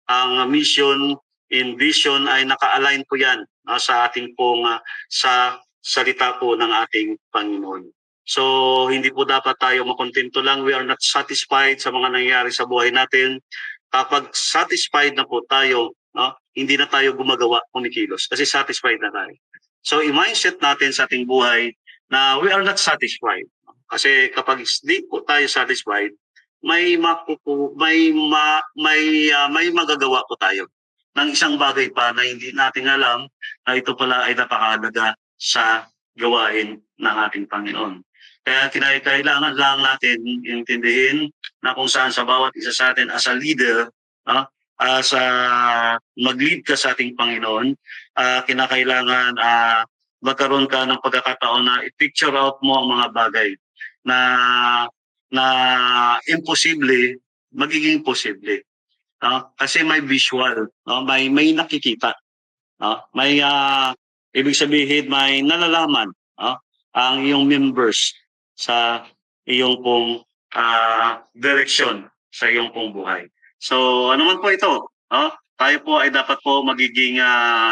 ang mission in vision ay naka-align po yan sa ating pong sa salita po ng ating Panginoon. So hindi po dapat tayo makontento lang. We are not satisfied sa mga nangyayari sa buhay natin. Kapag satisfied na po tayo, no, hindi na tayo gumagawa, kumikilos kasi satisfied na tayo. So i-mindset natin sa ating buhay na we are not satisfied. Kasi kapag hindi po tayo satisfied, may magagawa po tayo ng isang bagay pa na hindi natin alam na ito pala ay napakahalaga sa gawain ng ating Panginoon. Kaya kailangan lang natin intindihin na kung saan sa bawat isa sa atin as a leader, sa mag-lead ka sa ating Panginoon, kinakailangan magkaroon ka ng pagkakataon na i-picture out mo ang mga bagay na imposible, magiging posible. Kasi may visual, may nakikita. May ibig sabihin may nalalaman ang iyong members sa iyong pong direksyon sa iyong pong buhay. So ano man po ito, tayo po ay dapat po magiging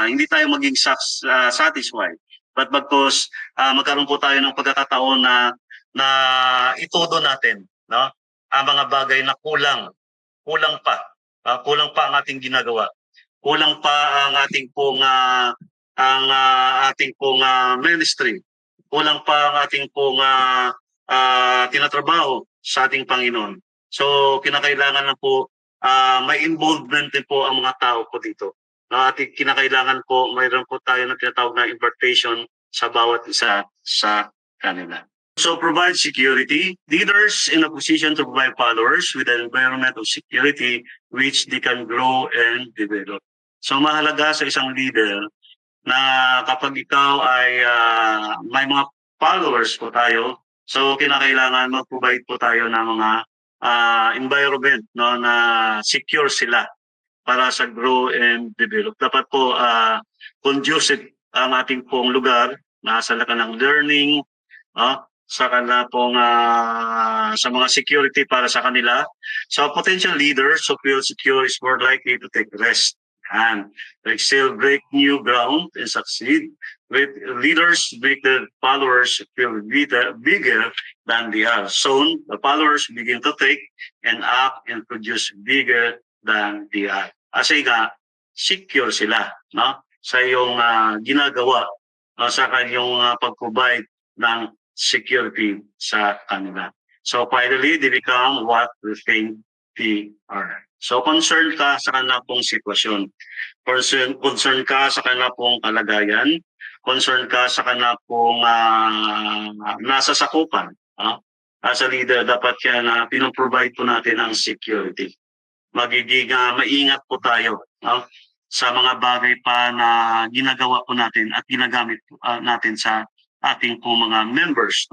hindi tayo maging satisfied. But bagkus magkaroon po tayo ng pagkakataon na itodo natin, no? Ang mga bagay na kulang pa. Kulang pa ang ating ginagawa. Kulang pa ang ating pong ministry. Kulang pa ang ating pong tinatrabaho sa ating Panginoon. So kinakailangan na po may involvement din po ang mga tao po dito. At kinakailangan po mayroon po tayo na tinatawag na impartation sa bawat isa sa kanila. So provide security. Leaders in a position to provide followers with an environment of security which they can grow and develop. So mahalaga sa isang leader na kapag ikaw ay may mga followers po tayo, so kinakailangan mag-provide po tayo ng mga environment no, na secure sila para sa grow and develop. Dapat po conducive ang ating pong lugar, nasa ka ng learning, sa kanila pong sa mga security para sa kanila. So potential leaders who feel secure is more likely to take rest and excel, break new ground and succeed. With leaders make the followers feel bigger than they are. Soon, the followers begin to take and act and produce bigger than they are. Kasi nga, secure sila no? Sa iyong ginagawa, sa kanyang pag-provide ng security sa kanila. So finally, they become what we think they are. So concerned ka sa kanila pong sitwasyon. Concern ka sa kanila pong kalagayan. Concern ka sa kanila pong nasa sakupan. As a leader, dapat yan na pinoprovide po natin ang security. Magiging maingat po tayo sa mga bagay pa na ginagawa po natin at ginagamit natin sa ating po mga members.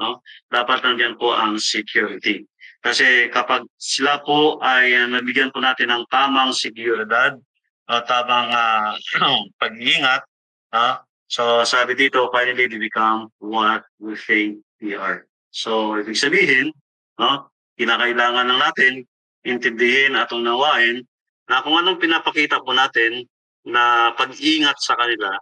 Dapat nandiyan po ang security. Kasi kapag sila po ay nabigyan po natin ng tamang seguridad, tamang pag-iingat, so sabi dito, finally they become what we think they are. So ibig sabihin, kinakailangan lang natin intindihin at unawain na kung anong pinapakita po natin na pag-ingat sa kanila.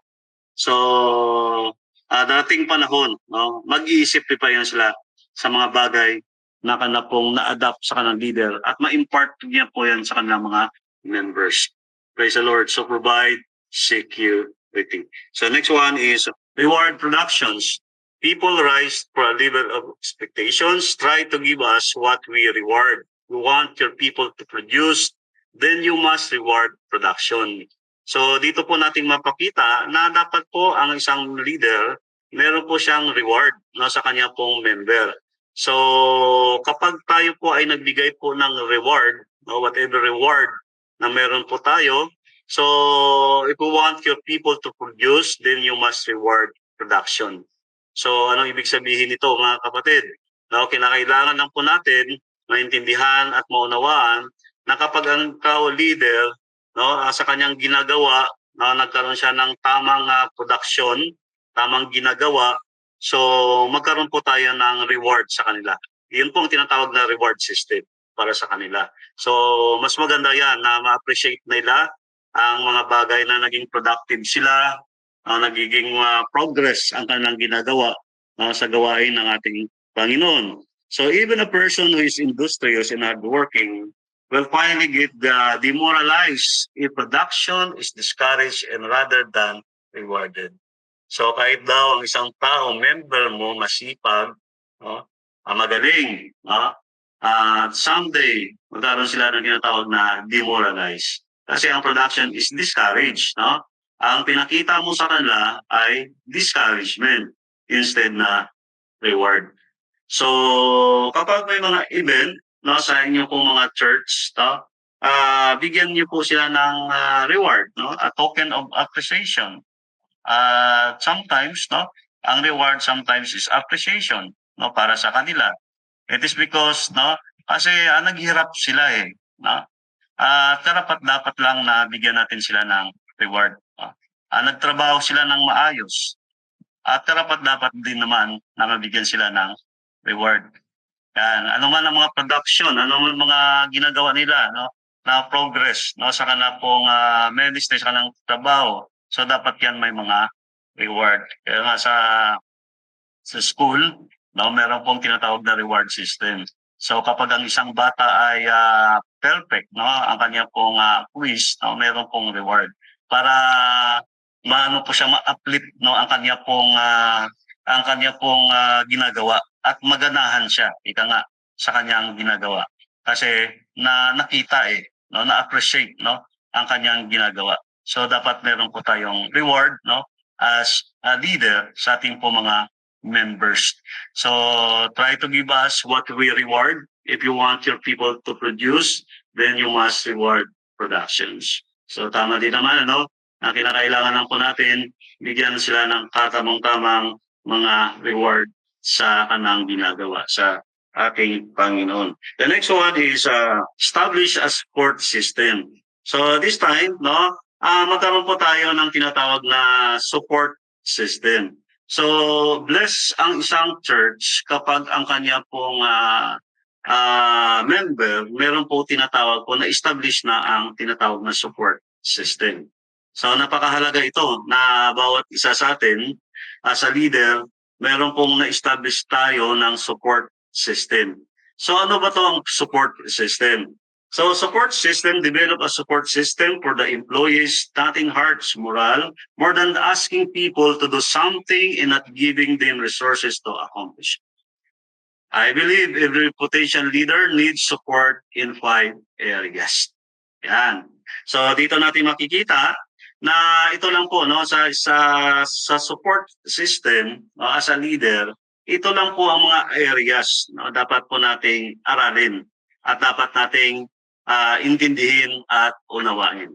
So, dating panahon, no, mag-iisip pa yan sila sa mga bagay na kanila pong na-adapt sa kanilang leader at ma-impart niya po yan sa kanilang mga members. Praise the Lord. So, provide security. So, next one is reward productions. People rise for a level of expectations, try to give us what we reward. You want your people to produce, then you must reward production. So dito po nating mapakita na dapat po ang isang leader, meron po siyang reward no, sa kanya pong member. So kapag tayo po ay nagbigay po ng reward, no, whatever reward na meron po tayo, so if you want your people to produce, then you must reward production. So anong ibig sabihin nito mga kapatid? No, kinakailangan lang po natin maintindihan at maunawaan na kapag ang tao leader no, sa kanyang ginagawa, no, nagkaroon siya ng tamang production, tamang ginagawa, so magkaroon po tayo ng reward sa kanila. Yun po ang tinatawag na reward system para sa kanila. So mas maganda yan na ma-appreciate nila ang mga bagay na naging productive sila, nagiging progress ang kanilang ginagawa sa gawain ng ating Panginoon. So even a person who is industrious and hardworking will finally get demoralized if production is discouraged and rather than rewarded. So kahit daw ang isang tao, member mo, masipag, no, magaling, no, someday magkaroon sila ng tinatawag na demoralized. Kasi ang production is discouraged. No? Ang pinakita mo sa kanila ay discouragement instead na reward. So kapag may mga event no, sa inyo pong mga church, no, bigyan niyo po sila ng reward, no, a token of appreciation. Sometimes, no, ang reward sometimes is appreciation, no, para sa kanila. It is because, no, kasi naghirap sila eh, no. Dapat lang na bigyan natin sila ng reward. No? Nagtrabaho sila ng maayos. At dapat din naman na mabigyan sila ng reward. Yan, ano man ang mga production, ano man mga ginagawa nila, no, na progress, no, sa kanila pong ministry, sa kanilang trabaho. So dapat yan may mga reward. Kaya nga sa school, no, meron pong tinatawag na reward system. So kapag ang isang bata ay perfect, no, ang kanya pong quiz, no, meron pong reward para maano po siya ma-uplift, no, ang kanya pong ginagawa at maganahan siya, ika nga, sa kanyang ginagawa. Kasi nakita no, na-appreciate, no, ang kanyang ginagawa. So dapat meron po tayong reward, no, as a leader sa ating po mga members. So try to give us what we reward. If you want your people to produce, then you must reward productions. So tama din naman, ano, na kinakailangan lang po natin bigyan sila ng katamang-tamang mga reward sa kanang ginagawa sa ating Panginoon. The next one is establish a support system. So this time, no, magkaroon po tayo ng tinatawag na support system. So bless ang isang church kapag ang kanya pong member, meron po tinatawag po na establish na ang tinatawag na support system. So napakahalaga ito na bawat isa sa atin as a leader, meron pong na-establish tayo ng support system. So ano ba 'to ang support system? So support system, develop a support system for the employees, nothing hurts morale more than asking people to do something and not giving them resources to accomplish. I believe every potential leader needs support in 5 areas. Yan. So dito natin makikita na ito lang po no sa support system as a leader, ito lang po ang mga areas no dapat po nating aralin at dapat nating intindihin at unawain.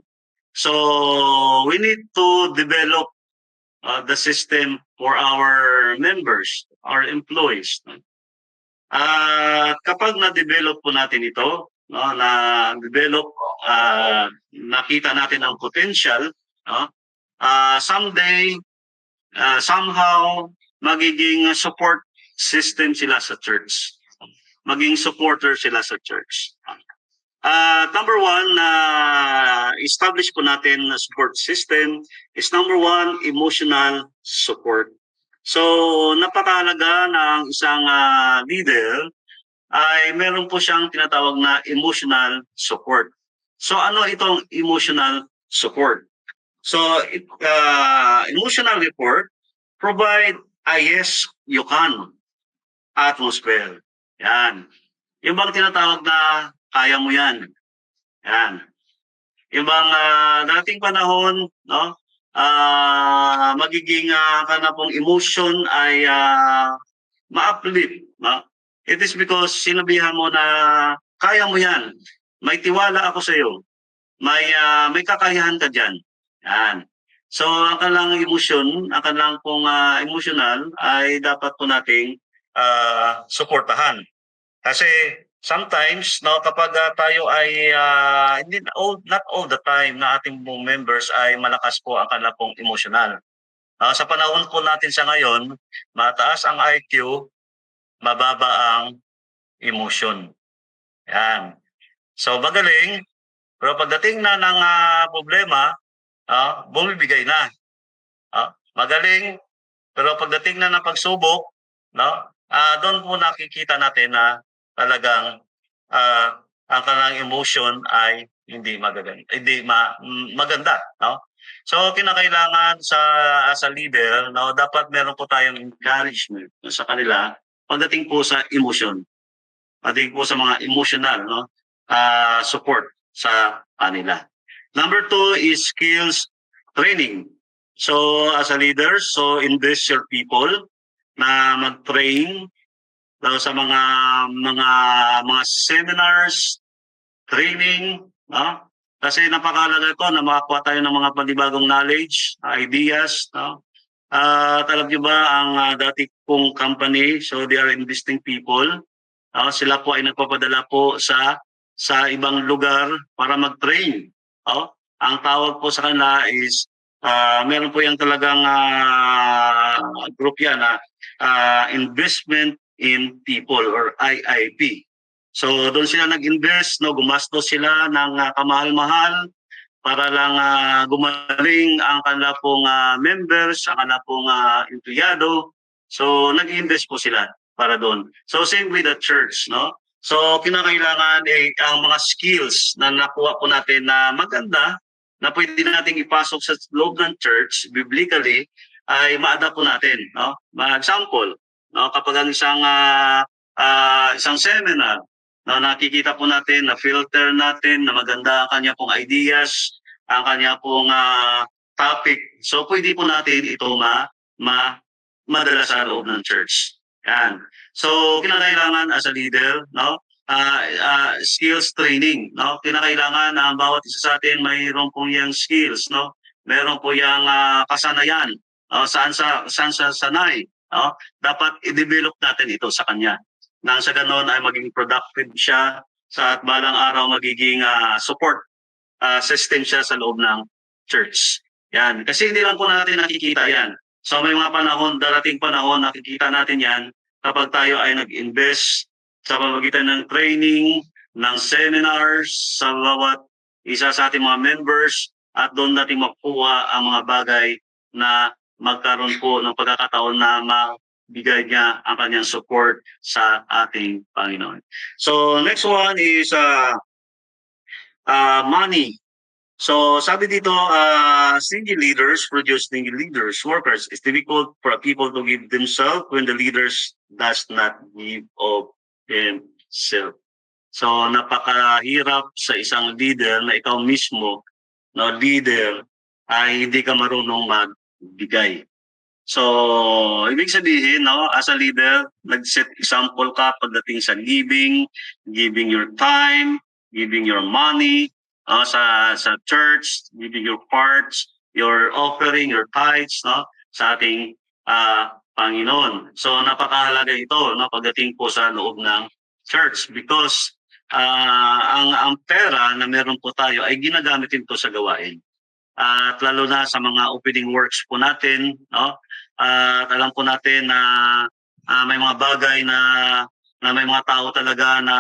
So we need to develop the system for our members, our employees. No? Kapag na-develop po natin ito, no, na-develop, nakita natin ang potential, no, someday, somehow, magiging support system sila sa church. maging supporter sila sa church. Number one na establish po natin na support system is number one, emotional support. So, napakahalaga ng isang leader ay meron po siyang tinatawag na emotional support. So, ano itong emotional support? So, emotional support provide a yes, you can atmosphere. Yan. Yung bang tinatawag na kaya mo yan. Yan. Yung bang dating panahon, no? Magiging ka na pong emotion ay ma-uplift. No? It is because sinabihan mo na kaya mo yan. May tiwala ako sa iyo. May kakayahan ka diyan. Yan. So ang kanilang emosyon, ang kanilang pong emotional ay dapat po nating suportahan. Kasi sometimes no kapag tayo ay not all the time na ating pong members ay malakas po ang kanilang pong emotional. Sa panahon po natin sa ngayon, mataas ang IQ, mababa ang emotion. Yan. So magaling, pero pagdating na ng problema, bumibigay na. Magaling, pero pagdating na ng pagsubok, no? Doon po nakikita natin na talagang ang kanilang emotion ay hindi maganda, no? So kinakailangan as a leader, no, dapat meron po tayong encouragement sa kanila pagdating po sa emotion. Pagdating po sa mga emotional, no, support sa kanila. Number two is skills training. So as a leader, so invest your people na mag-train sa mga seminars, training, no? Kasi napakahalaga ito na makakuha tayo ng mga panibagong knowledge, ideas, no? Alam niyo ba ang dati kong company, so they are investing people. Sila po ay nagpapadala po sa ibang lugar para mag-train. Ang tawag po sa kanila is meron po yung talagang group yan na investment in people or IIP. So doon sila nag-invest, no, gumastos sila ng kamahal-mahal para lang gumaling ang kanila pong members, ang kanila pong empleyado. So nag-invest po sila para doon. So same with the church, no? So kinakailangan ang mga skills na nakuha po natin na maganda na pwede nating ipasok sa loob ng church biblically ay ma-adapt po natin, no? Example, no, kapag ang isang seminar, no, nakikita po natin na filter natin na maganda ang kanya pong ideas, ang kanya pong topic. So pwede po natin ito madala sa loob ng church. Yan. So kinakailangan as a leader, no, skills training, no? Kinakailangan na bawat isa sa atin mayroon po yang skills, no? Meron po yang kasanayan, saan sa sanay, no? Dapat i-develop natin ito sa kanya. Nang sa ganon ay maging productive siya sa at balang araw magiging support system siya sa loob ng church. Yan. Kasi hindi lang po natin nakikita yan. So may mga panahon, darating panahon, nakikita natin yan kapag tayo ay nag-invest sa pamamagitan ng training, ng seminars, sa bawat isa sa ating mga members at doon natin makuha ang mga bagay na magkaroon po ng pagkakataon na magbigay niya ang kanyang support sa ating Panginoon. So next one is money. So sabi dito, stingy leaders produce stingy leaders, workers. It's difficult for people to give themselves when the leaders does not give of themselves. So napakahirap sa isang leader na ikaw mismo, no, leader, ay hindi ka marunong magbigay. So ibig sabihin, no, as a leader, nag-set example ka pagdating sa giving your time, giving your money, sa church, giving your parts, your offering, your tithes, no, sa ating Panginoon. So napakahalaga ito, no, pagdating po sa loob ng church because ang pera na meron po tayo ay ginagamit ito sa gawain. At lalo na sa mga opening works po natin, no? At alam po natin na may mga bagay na na may mga tao talaga na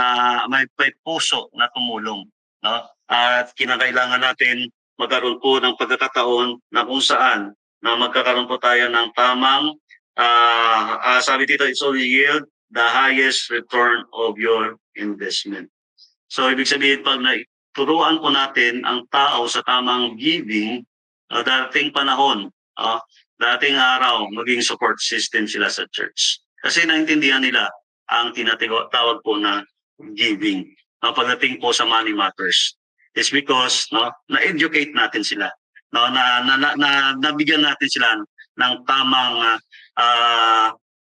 may puso na tumulong, no? At kinakailangan natin magkaroon po ng pagkakataon na kung saan na magkakaroon po tayo ng tamang sabi dito, it's only yield the highest return of your investment. So ibig sabihin, pag turuan po natin ang tao sa tamang giving, dating panahon, dating araw, maging support system sila sa church. Kasi naintindihan nila ang tinatawag po na giving. Pagdating po sa money matters. It's because na-educate natin sila. Nabigyan natin sila ng tamang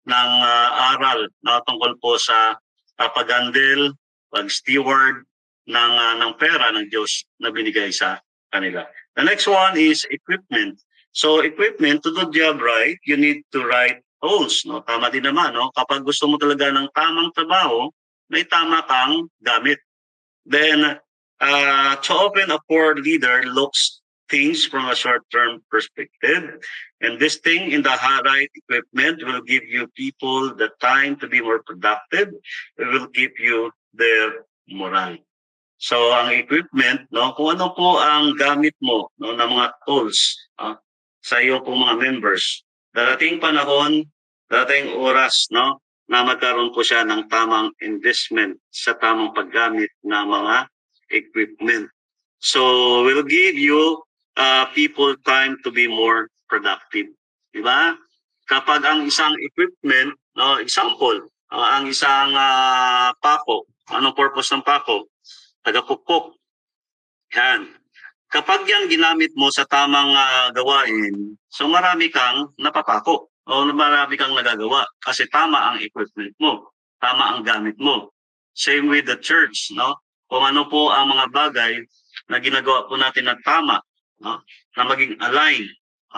aral tungkol po sa pag-handle, pag-steward ng pera ng Diyos na binigay sa kanila. The next one is equipment. So equipment, to do the job right, you need to right tools. No? Tama din naman. No? Kapag gusto mo talaga ng tamang trabaho, may tama kang gamit. Then, too often a poor leader looks things from a short-term perspective. And this thing in the right equipment will give you people the time to be more productive. It will keep you their moral. So ang equipment, kung ano po ang gamit mo ng mga tools sa iyo po mga members, darating panahon, darating oras na magkaroon po siya ng tamang investment sa tamang paggamit ng mga equipment. So we'll give you people time to be more productive. Diba? Kapag ang isang equipment, example, ang isang pako, anong purpose ng pako? Tagapukpok. Yan. Kapag yan ginamit mo sa tamang gawain, so marami kang napapako o marami kang nagagawa kasi tama ang equipment mo, tama ang gamit mo. Same with the church, Kung ano po ang mga bagay na ginagawa po natin na tama, na maging align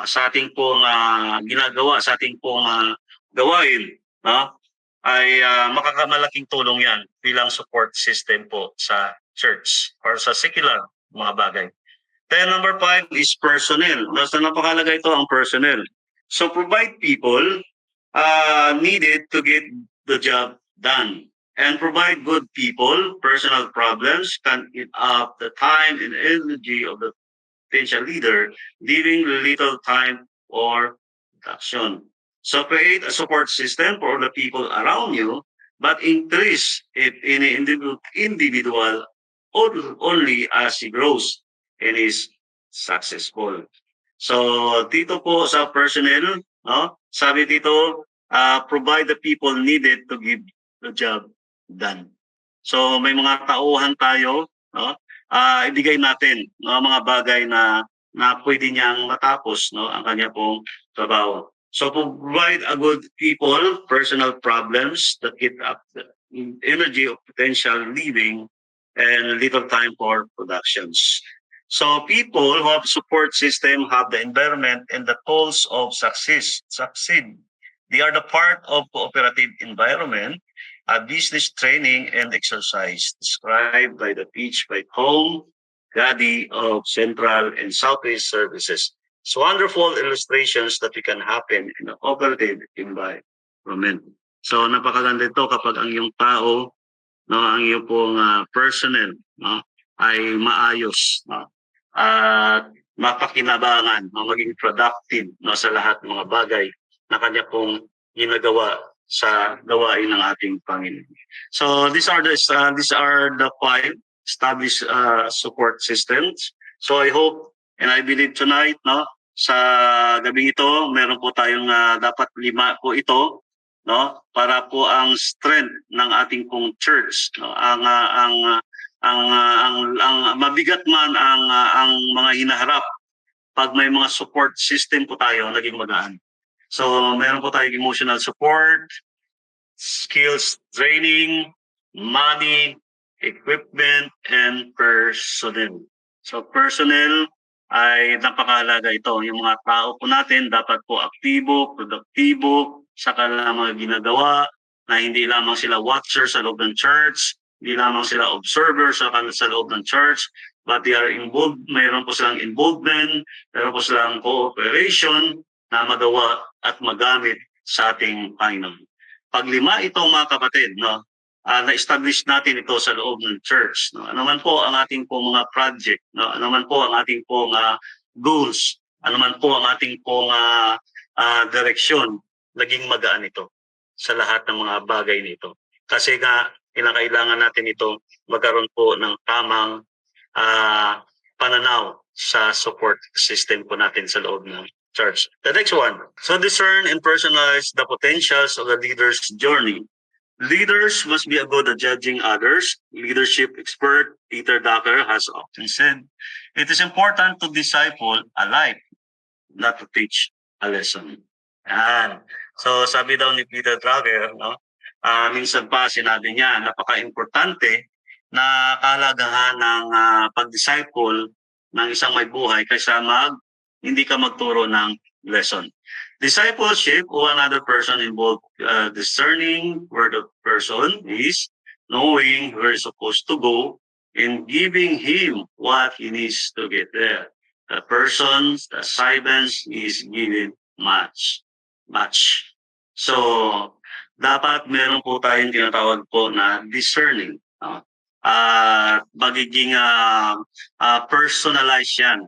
sa ating pong ginagawa, sa ating pong gawain, ay makakamalaking tulong yan bilang support system po sa church or sa secular mga bagay. Then number 5 is personnel. So napakalaga ito ang personnel. So provide people needed to get the job done. And provide good people, personal problems can eat up the time and energy of the potential leader, leaving little time for action. So create a support system for the people around you, but increase it in an individual only as he grows and is successful. So dito po sa personnel, sabi dito, provide the people needed to give the job done. So may mga tauhan tayo, ibigay natin mga bagay na pwede niyang matapos ang kanya pong trabaho. So provide a good people, personal problems that get up the energy of potential living and little time for productions. So people who have support system have the environment and the tools of succeed. They are the part of cooperative environment, a business training and exercise described by the Peach by Home Gadi of Central and Southeast Services. It's wonderful illustrations that we can happen in a cooperative environment. So napakaganda ito kapag ang iyong tao, ang iyong pong personnel ay maayos at mapakinabangan, maging productive sa lahat ng mga bagay na kanya pong ginagawa sa gawain ng ating Panginoon. So these are the 5 established support systems. So I hope and I believe tonight, sa gabi ito, meron po tayong dapat 5 po ito, para po ang strength ng ating pong church, ang mabigat man ang mga hinaharap, pag may mga support system po tayo, naging magaan. So meron po tayong emotional support, skills training, money, equipment, and personnel. So personnel ay napakahalaga ito. Yung mga tao po natin dapat po aktibo, produktibo sa kanilang mga ginagawa, na hindi lamang sila watchers sa loob ng church, hindi lamang sila observers sa loob ng church, but they are involved, mayroon po silang involvement, mayroon po silang cooperation na magawa at magamit sa ating Panginoon. Pag 5 ito mga kapatid, na-establish natin ito sa loob ng church. No? Ano man po ang ating po mga project, no? Ano man po ang ating po goals, ano man po ang ating po direksyon, naging magaan ito sa lahat ng mga bagay nito. Kasi nga, kinakailangan natin ito magkaroon po ng tamang pananaw sa support system po natin sa loob ng church. The next one. So discern and personalize the potentials of the leader's journey. Leaders must be good at judging others. Leadership expert Peter Drucker has often said, it is important to disciple alike, not to teach a lesson. Yan. So sabi daw ni Peter Drucker, no, minsan pa sinabi niya, napaka-importante na kahalagahan ng pag-disciple ng isang may buhay kaysa hindi ka magturo ng lesson. Discipleship or another person involved discerning where the person is, knowing where he's supposed to go, and giving him what he needs to get there. The person's assignments is given much. So, dapat meron po tayong tinatawag po na discerning. Magiging personalized yan.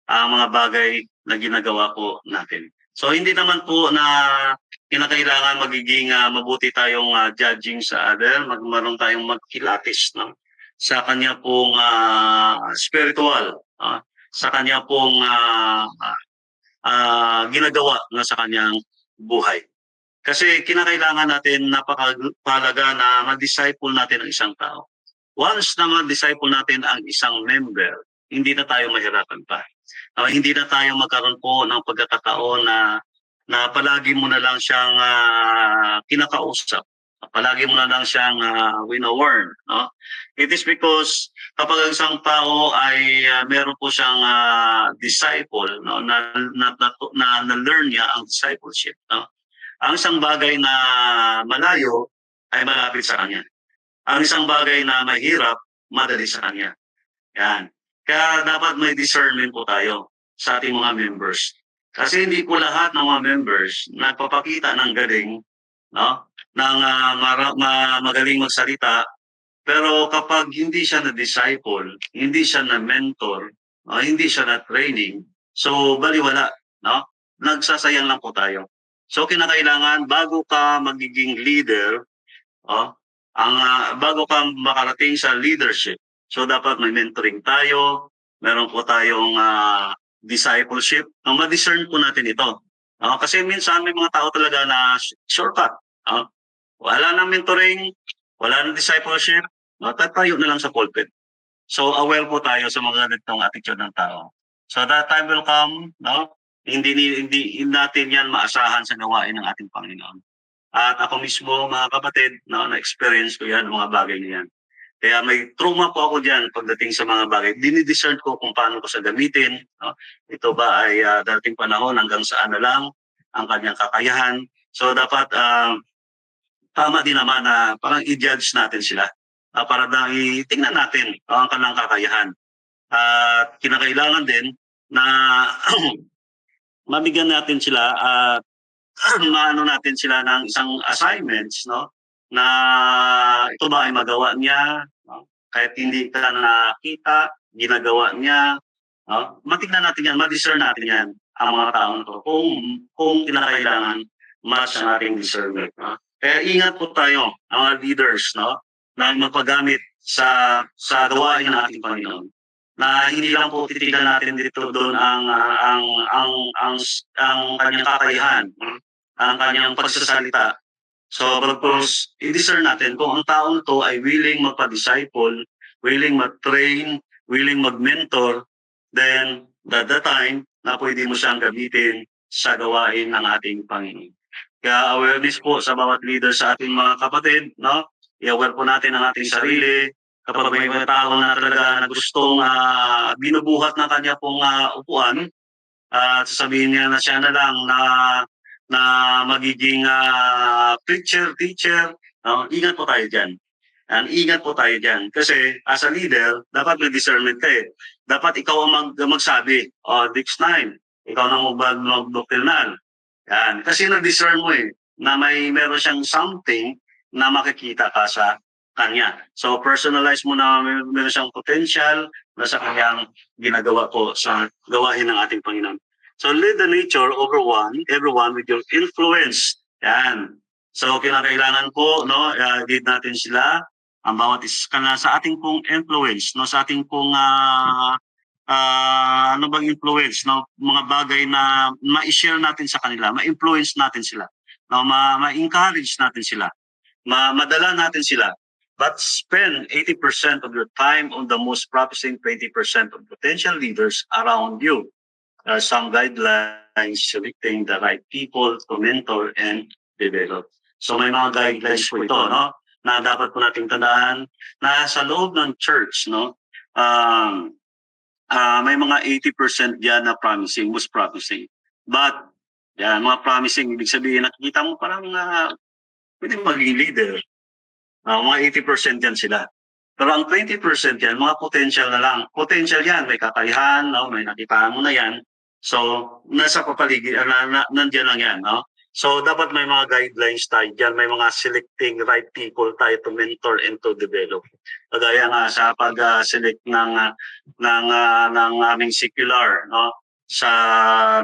Ang mga bagay na ginagawa po natin. So hindi naman po na kinakailangan magiging mabuti tayong judging sa other, magmaroon tayong magkilatis, no? Sa kanya pong spiritual, sa kanya pong ginagawa na sa kanyang buhay. Kasi kinakailangan natin, napakahalaga na ma-disciple natin ang isang tao. Once na ma-disciple natin ang isang member, hindi na tayo mahirapan pa. Hindi na tayo magkaroon po ng pagkakataon na palagi mo na lang siyang kinakausap. Palagi mo na lang siyang wina-warn. No? It is because kapag ang isang tao ay meron po siyang disciple, no? na learn niya ang discipleship. No? Ang isang bagay na malayo ay malapit sa kanya. Ang isang bagay na mahirap, madali sa kanya. Yan. Kaya dapat may discernment po tayo sa ating mga members. Kasi hindi po lahat ng mga members nagpapakita ng galing, no? Ng magaling magsalita, pero kapag hindi siya na-disciple, hindi siya na-mentor, hindi siya na-training, so baliwala, no? Nagsasayang lang po tayo. So kinakailangan bago ka magiging leader, bago ka makarating sa leadership, so dapat may mentoring tayo, meron po tayong discipleship. Ma-discern po natin ito. Kasi minsan may mga tao talaga na shortcut. Wala nang mentoring, wala nang discipleship, tatayo na lang sa pulpit. So aware po tayo sa mga ganitong attitude ng tao. So that time will come, no? Hindi natin yan maasahan sa gawain ng ating Panginoon. At ako mismo, mga kapatid, no, na-experience ko yan, mga bagay na yan. Kaya may trauma po ako dyan pagdating sa mga bagay. Dinidiscern ko kung paano ko sa gamitin. No? Ito ba ay dating panahon hanggang saan na lang ang kanyang kakayahan. So dapat tama din naman na parang i-judge natin sila. Para tingnan natin ang kanilang kakayahan. At kinakailangan din na mabigyan natin sila at maano natin sila ng isang assignments, no? Na ito ba ay magawa niya, no? Kahit hindi ka nakita, ginagawa niya, no? Matignan natin yan, ma-discern natin yan ang mga taong ito kung kinakailangan match ang ating discernment. No? Kaya ingat po tayo, ang mga leaders, no? Na magpagamit sa gawain ng ating Panginoon. Na hindi lang po titigan natin dito doon ang kanyang kakayahan, ang kanyang pagsasalita. So, pagpos, i-discern natin kung ang taong to ay willing magpa-disciple, willing mag-train, willing mag-mentor, then at the time na pwede mo siyang gamitin sa gawain ng ating Panginoon. Kaya awareness po sa bawat leader sa ating mga kapatid, no? I-aware po natin ang ating sarili. Kapag may mga tao na talaga na gustong binubuhat na kanya pong upuan, at sasabihin niya na siya na lang na magiging preacher, teacher, ingat po tayo dyan. Ingat po tayo dyan. Kasi as a leader, dapat may discernment ka eh. Dapat ikaw ang magsabi, next time, ikaw na mag-doctrinal. Yan. Kasi na-discern mo eh, na meron siyang something na makikita ka sa kanya. So personalize mo na meron siyang potential na sa kanyang ginagawa po sa gawain ng ating Panginoon. So lead the nature over everyone with your influence. Yan. So kinakailangan po lead natin sila ang bawat isa sa ating pong influence, sa ating pong ano bang influence, mga bagay na ma-share natin sa kanila, ma-influence natin sila, ma-encourage natin sila, madala natin sila. But spend 80% of your time on the most promising 20% of potential leaders around you. There are some guidelines selecting the right people to mentor and develop. So may mga guidelines po ito, na dapat po nating tandaan na sa loob ng church, may mga 80% diyan na promising, most promising. But yan, mga promising, ibig sabihin nakikita mo parang pwede maging leader. Mga 80% yan sila. Pero ang 20% yan, mga potential na lang. Potential yan, may kakayahan, may nakitaan mo na yan. So, nasa papaligid, nandiyan lang yan. So, dapat may mga guidelines tayo dyan. May mga selecting right people tayo to mentor and to develop. Kagaya nga sa pag-select ng aming secular, sa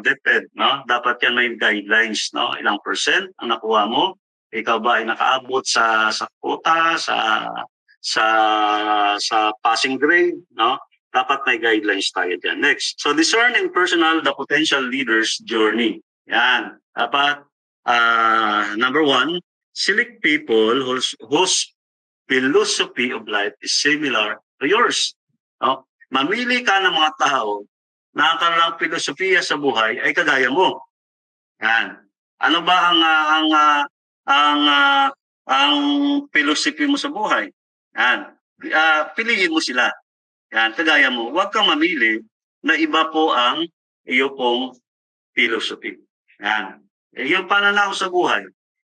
DepEd, dapat yan may guidelines, ilang percent ang nakuha mo. Ikaw ba ay nakaabot sa quota, sa passing grade, dapat may guidelines tayo diyan. Next, so discerning personal the potential leader's journey. Yan. Dapat number 1, select people whose philosophy of life is similar to yours. Mamili ka ng mga tao na ang kanilang filosofiya sa buhay ay kagaya mo. Yan. Ano ba ang philosophy mo sa buhay? Yan. Piliin mo sila. Yan, kagaya mo. Huwag kang mamili na iba po ang iyo pong philosophy. Yan. Yung pananaw sa buhay.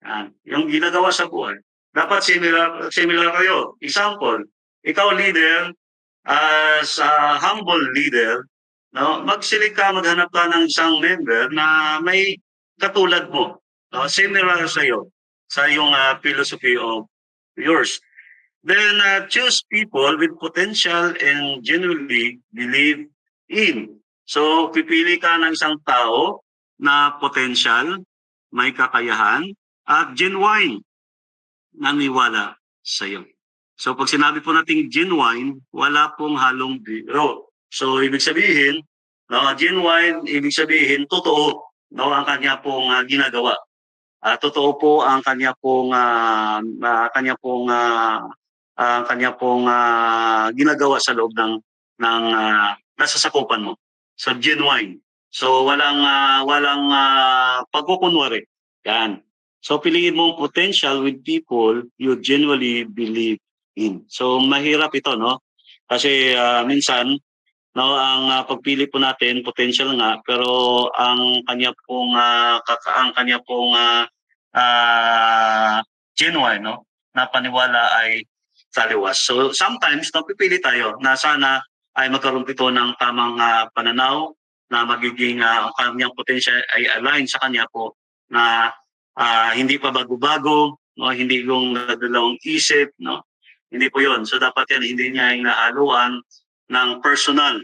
Yan. Yung ginagawa sa buhay. Dapat similar kayo. Example, ikaw leader, as a humble leader, magsilik ka, maghanap ka ng isang member na may katulad mo. Similar sa iyo, sa iyong philosophy of yours. Then choose people with potential and genuinely believe in. So pipili ka ng isang tao na potential, may kakayahan, at genuine naniwala sa iyo. So pag sinabi po nating genuine, wala pong halong biro. So ibig sabihin, genuine, ibig sabihin totoo, ang kanya pong ginagawa. Totoo po ang kanya pong ginagawa sa loob ng nasasakupan mo. So genuine. So walang pagkukunwari. Yan. So piliin mo potential with people you genuinely believe in. So mahirap ito, Kasi minsan ang pagpili po natin potential nga, pero ang kanya pong genuine, na paniwala ay taliwas. So sometimes pipili tayo na sana ay magkaroon ito ng tamang pananaw na magiging ang kanyang potential ay align sa kanya po na hindi pa bago-bago, hindi yung nadalawang isip, Hindi po 'yon. So dapat yan hindi niya hinahaluan ng personal,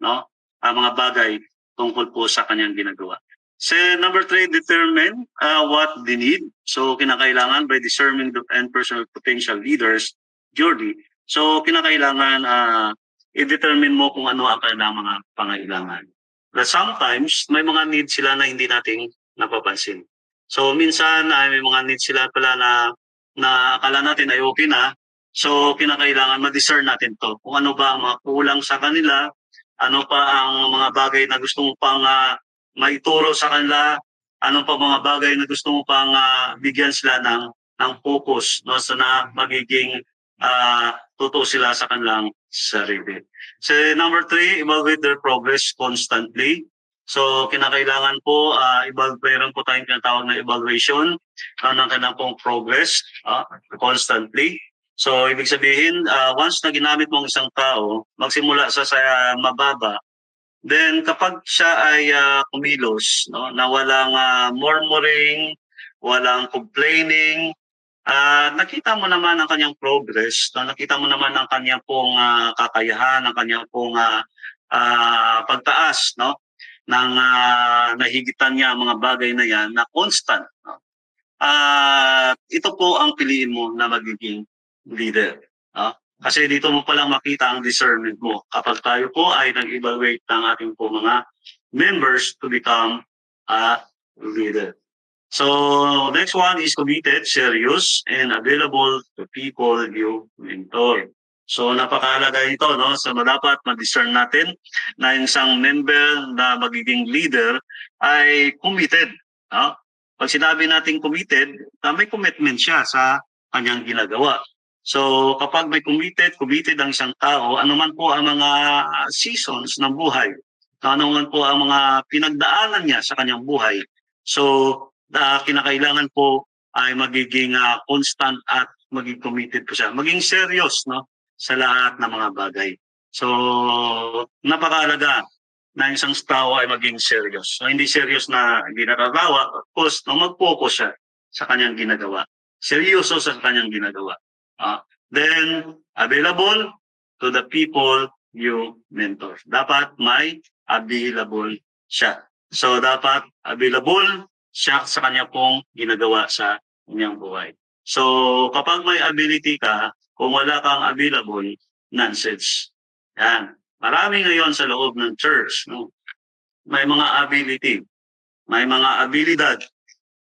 ang mga bagay tungkol po sa kanyang ginagawa. So number 3, determine what they need. So kinakailangan by discerning the and personal potential leaders, Jordi. So kinakailangan i-determine mo kung ano ang kanilang mga pangailangan. But sometimes may mga needs sila na hindi nating napapansin. So minsan may mga needs sila pala na akala natin ay okay na. So kinakailangan ma-discern natin to. Kung ano ba ang mga kulang sa kanila, ano pa ang mga bagay na gusto mo pang maituro sa kanila, ano pa mga bagay na gusto mo pang bigyan sila ng focus, so na magiging totoo sila sa kanilang sarili. So number 3, evaluate their progress constantly. So kinakailangan po meron po tayong tinatawag na evaluation ng kanilang pong progress constantly. So ibig sabihin, once na ginamit mo ang isang tao, magsimula sa mababa, then kapag siya ay kumilos, na walang murmuring, walang complaining, nakita mo naman ang kanyang progress, no? Nakita mo naman ang kanyang pong kakayahan, ang kanyang pong pagtaas, no? Nang nahigitan niya ang mga bagay na yan na constant. No? At ito po ang piliin mo na magiging leader. No? Kasi dito mo palang makita ang discernment mo. Kapag tayo po ay nag-evaluate ng ating po mga members to become a leader. So next one is committed, serious, and available to people you mentor. So napakahalaga ito, no? So dapat ma-discern natin na yung isang member na magiging leader ay committed. No? Pag sinabi natin committed, may commitment siya sa kanyang ginagawa. So kapag may committed ang isang tao, anuman po ang mga seasons ng buhay, anuman po ang mga pinagdaanan niya sa kanyang buhay. So kinakailangan po ay magiging constant at maging committed po siya. Maging serious, no, sa lahat ng mga bagay. So napakahalaga na isang tao ay maging serious. So hindi serious na hindi natatawa, of course, no, mag-focus siya sa kanyang ginagawa. Seryoso sa kanyang ginagawa. Then, available to the people you mentor. Dapat may available siya. So dapat available siya sa kanya pong ginagawa sa kanyang buhay. So kapag may ability ka, kung wala kang available, nonsense. Yan. Marami ngayon sa loob ng church, no? May mga ability, may mga abilidad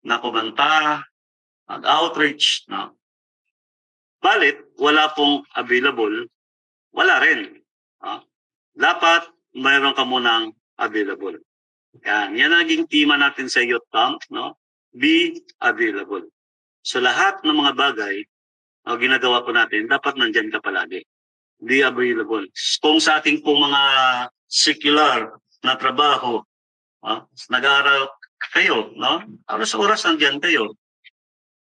na kumanta, mag-outreach, no? Balit, wala pong available, wala rin. No? Dapat mayroon ka munang available. Yan naging tema natin sa youth camp, no? Be available. So lahat ng mga bagay na ginagawa po natin, dapat nandyan ka palagi. Be available. Kung sa ating pong mga secular na trabaho, nag-aaral kayo, no? Oras-oras nandyan kayo.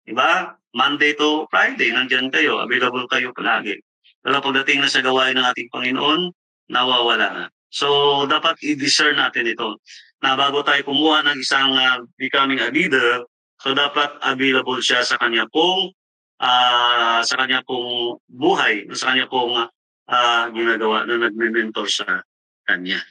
Diba? Monday to Friday, nandyan kayo. Available kayo palagi. Pero pagdating na sa gawain ng ating Panginoon, nawawala na. So, dapat i-discern natin ito. Na bago tayo kumuha ng isang becoming a leader, so dapat available siya sa kanya pong buhay, sa kanya pong ginagawa na nagme-mentor sa kanya.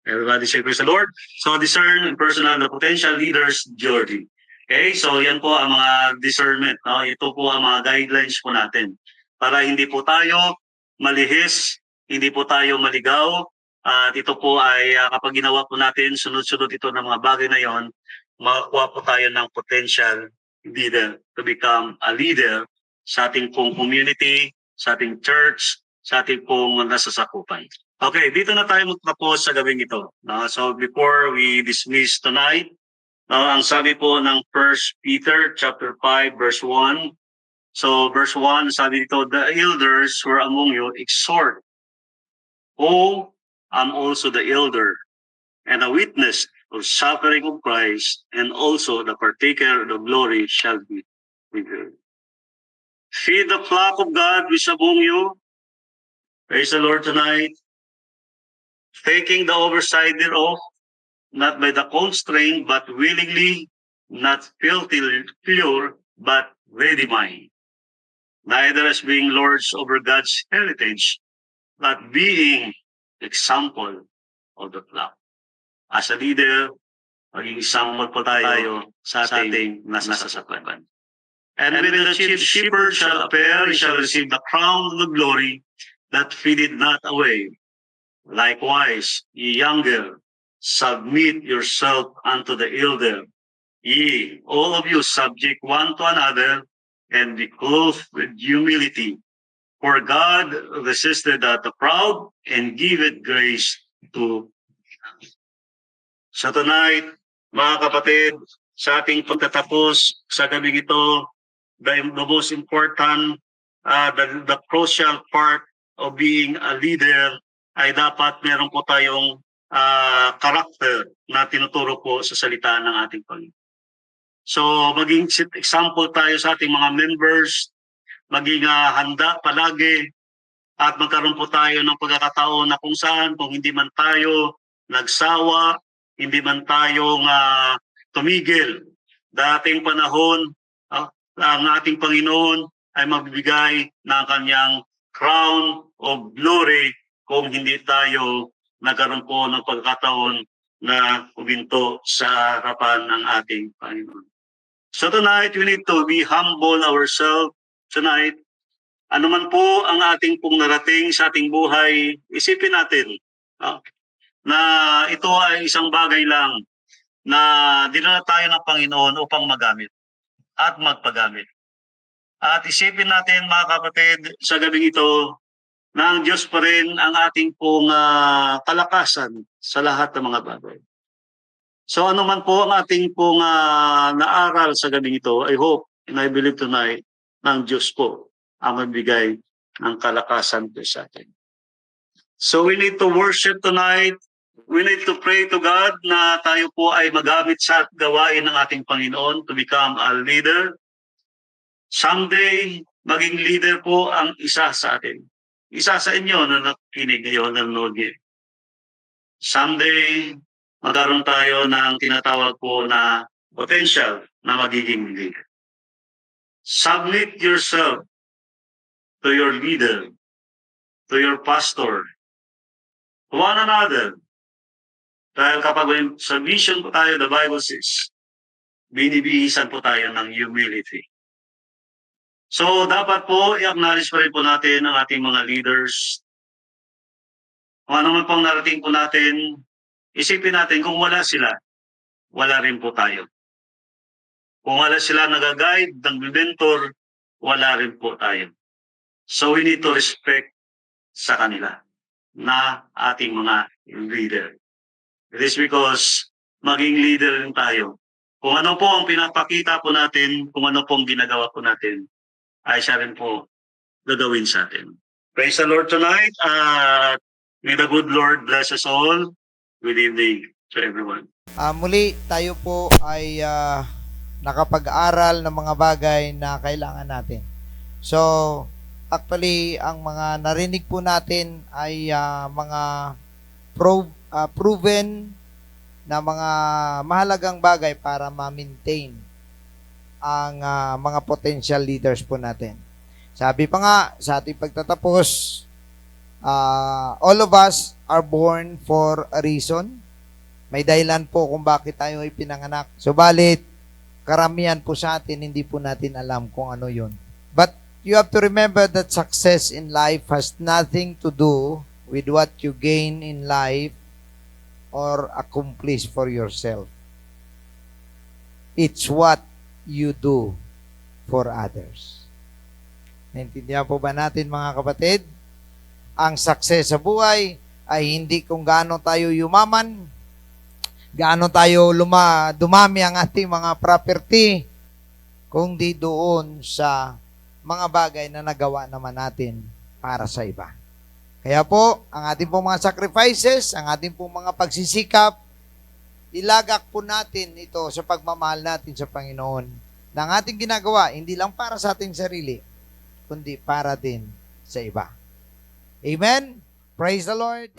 Everybody say praise the Lord. So discern and personal the potential leaders, Georgie. Okay, so yan po ang mga discernment. No? Ito po ang mga guidelines po natin. Para hindi po tayo malihis, hindi po tayo maligaw. At ito po ay kapag ginawa po natin, sunod-sunod ito ng mga bagay na yon, makakuha po tayo ng potential leader to become a leader sa ating pong community, sa ating church, sa ating pong nasasakupan. Okay, dito na tayo magtapos sa gabing ito. No? So before we dismiss tonight, ang sabi po ng 1 Peter chapter 5 verse 1. So verse 1, sabi dito, the elders who are among you exhort, who am also the elder and a witness of suffering of Christ, and also the partaker of the glory shall be revealed. Feed the flock of God which among you. Praise the Lord tonight. Taking the oversight thereof, not by the constraint, but willingly, not filthily pure, but ready mind. Neither as being lords over God's heritage, but being example of the flock. As a leader, maging example po tayo sa ating nasasakupan. And when the chief shepherd shall appear, he shall receive the crown of the glory that fadeth not away. Likewise, ye younger, submit yourself unto the elder. Ye, all of you, subject one to another, and be clothed with humility. For God resisted the proud, and giveth grace to. So tonight, mga kapatid, sa ating pagtatapos sa gabing ito, the most important, the crucial part of being a leader ay dapat meron po tayong karakter na tinuturo po sa salita ng ating Panginoon. So maging example tayo sa ating mga members, maging handa palagi, at magkaroon po tayo ng pagkakataon na kung saan, kung hindi man tayo nagsawa, hindi man tayo tumigil. Dating panahon, ang ating Panginoon ay magbibigay ng kanyang crown of glory kung hindi tayo nagkaroon po ng pagkakataon na huminto sa harapan ng ating Panginoon. So tonight, we need to be humble ourselves tonight. Ano man po ang ating pong narating sa ating buhay, isipin natin na ito ay isang bagay lang na dinala tayo ng Panginoon upang magamit at magpagamit. At isipin natin mga kapatid sa gabing ito na ang Diyos pa rin ang ating pong kalakasan sa lahat ng mga bagay. So ano man po ang ating pong naaral sa gabing ito, I hope and I believe tonight ng Diyos po ang magbigay ng kalakasan po sa atin. So we need to worship tonight. We need to pray to God na tayo po ay magamit sa gawain ng ating Panginoon to become a leader. Someday, maging leader po ang isa sa atin. Isa sa inyo na nakikinig ngayon, nanonood ngayon. Someday, magkaroon tayo ng tinatawag po na potential na magiging leader. Submit yourself to your leader, to your pastor, to one another. Dahil kapag may submission po tayo, the Bible says, binibihisan po tayo ng humility. So, dapat po, i-acknowledge pa rin po natin ang ating mga leaders. Kung ano man pong narating po natin, isipin natin kung wala sila, wala rin po tayo. Kung wala sila nag-guide, nag-mentor, wala rin po tayo. So, we need to respect sa kanila na ating mga leader. It is because maging leader rin tayo. Kung ano po ang pinapakita po natin, kung ano po ang ginagawa po natin, ay siya rin po gagawin sa atin. Praise the Lord tonight. May the good Lord bless us all. Good evening to everyone. Muli, tayo po ay nakapag-aral ng mga bagay na kailangan natin. So, actually, ang mga narinig po natin ay mga proven na mga mahalagang bagay para ma-maintain ang mga potential leaders po natin. Sabi pa nga, sa ating pagtatapos, all of us are born for a reason. May dahilan po kung bakit tayo ay pinanganak. Subalit, karamihan po sa atin, hindi po natin alam kung ano yun. But you have to remember that success in life has nothing to do with what you gain in life or accomplish for yourself. It's what you do for others. Naintindihan po ba natin mga kapatid? Ang success sa buhay ay hindi kung gaano tayo yumaman, gaano tayo dumami ang ating mga property, kundi doon sa mga bagay na nagawa naman natin para sa iba. Kaya po, ang ating pong mga sacrifices, ang ating pong mga pagsisikap, ilagak po natin ito sa pagmamahal natin sa Panginoon na ang ating ginagawa, hindi lang para sa ating sarili, kundi para din sa iba. Amen? Praise the Lord!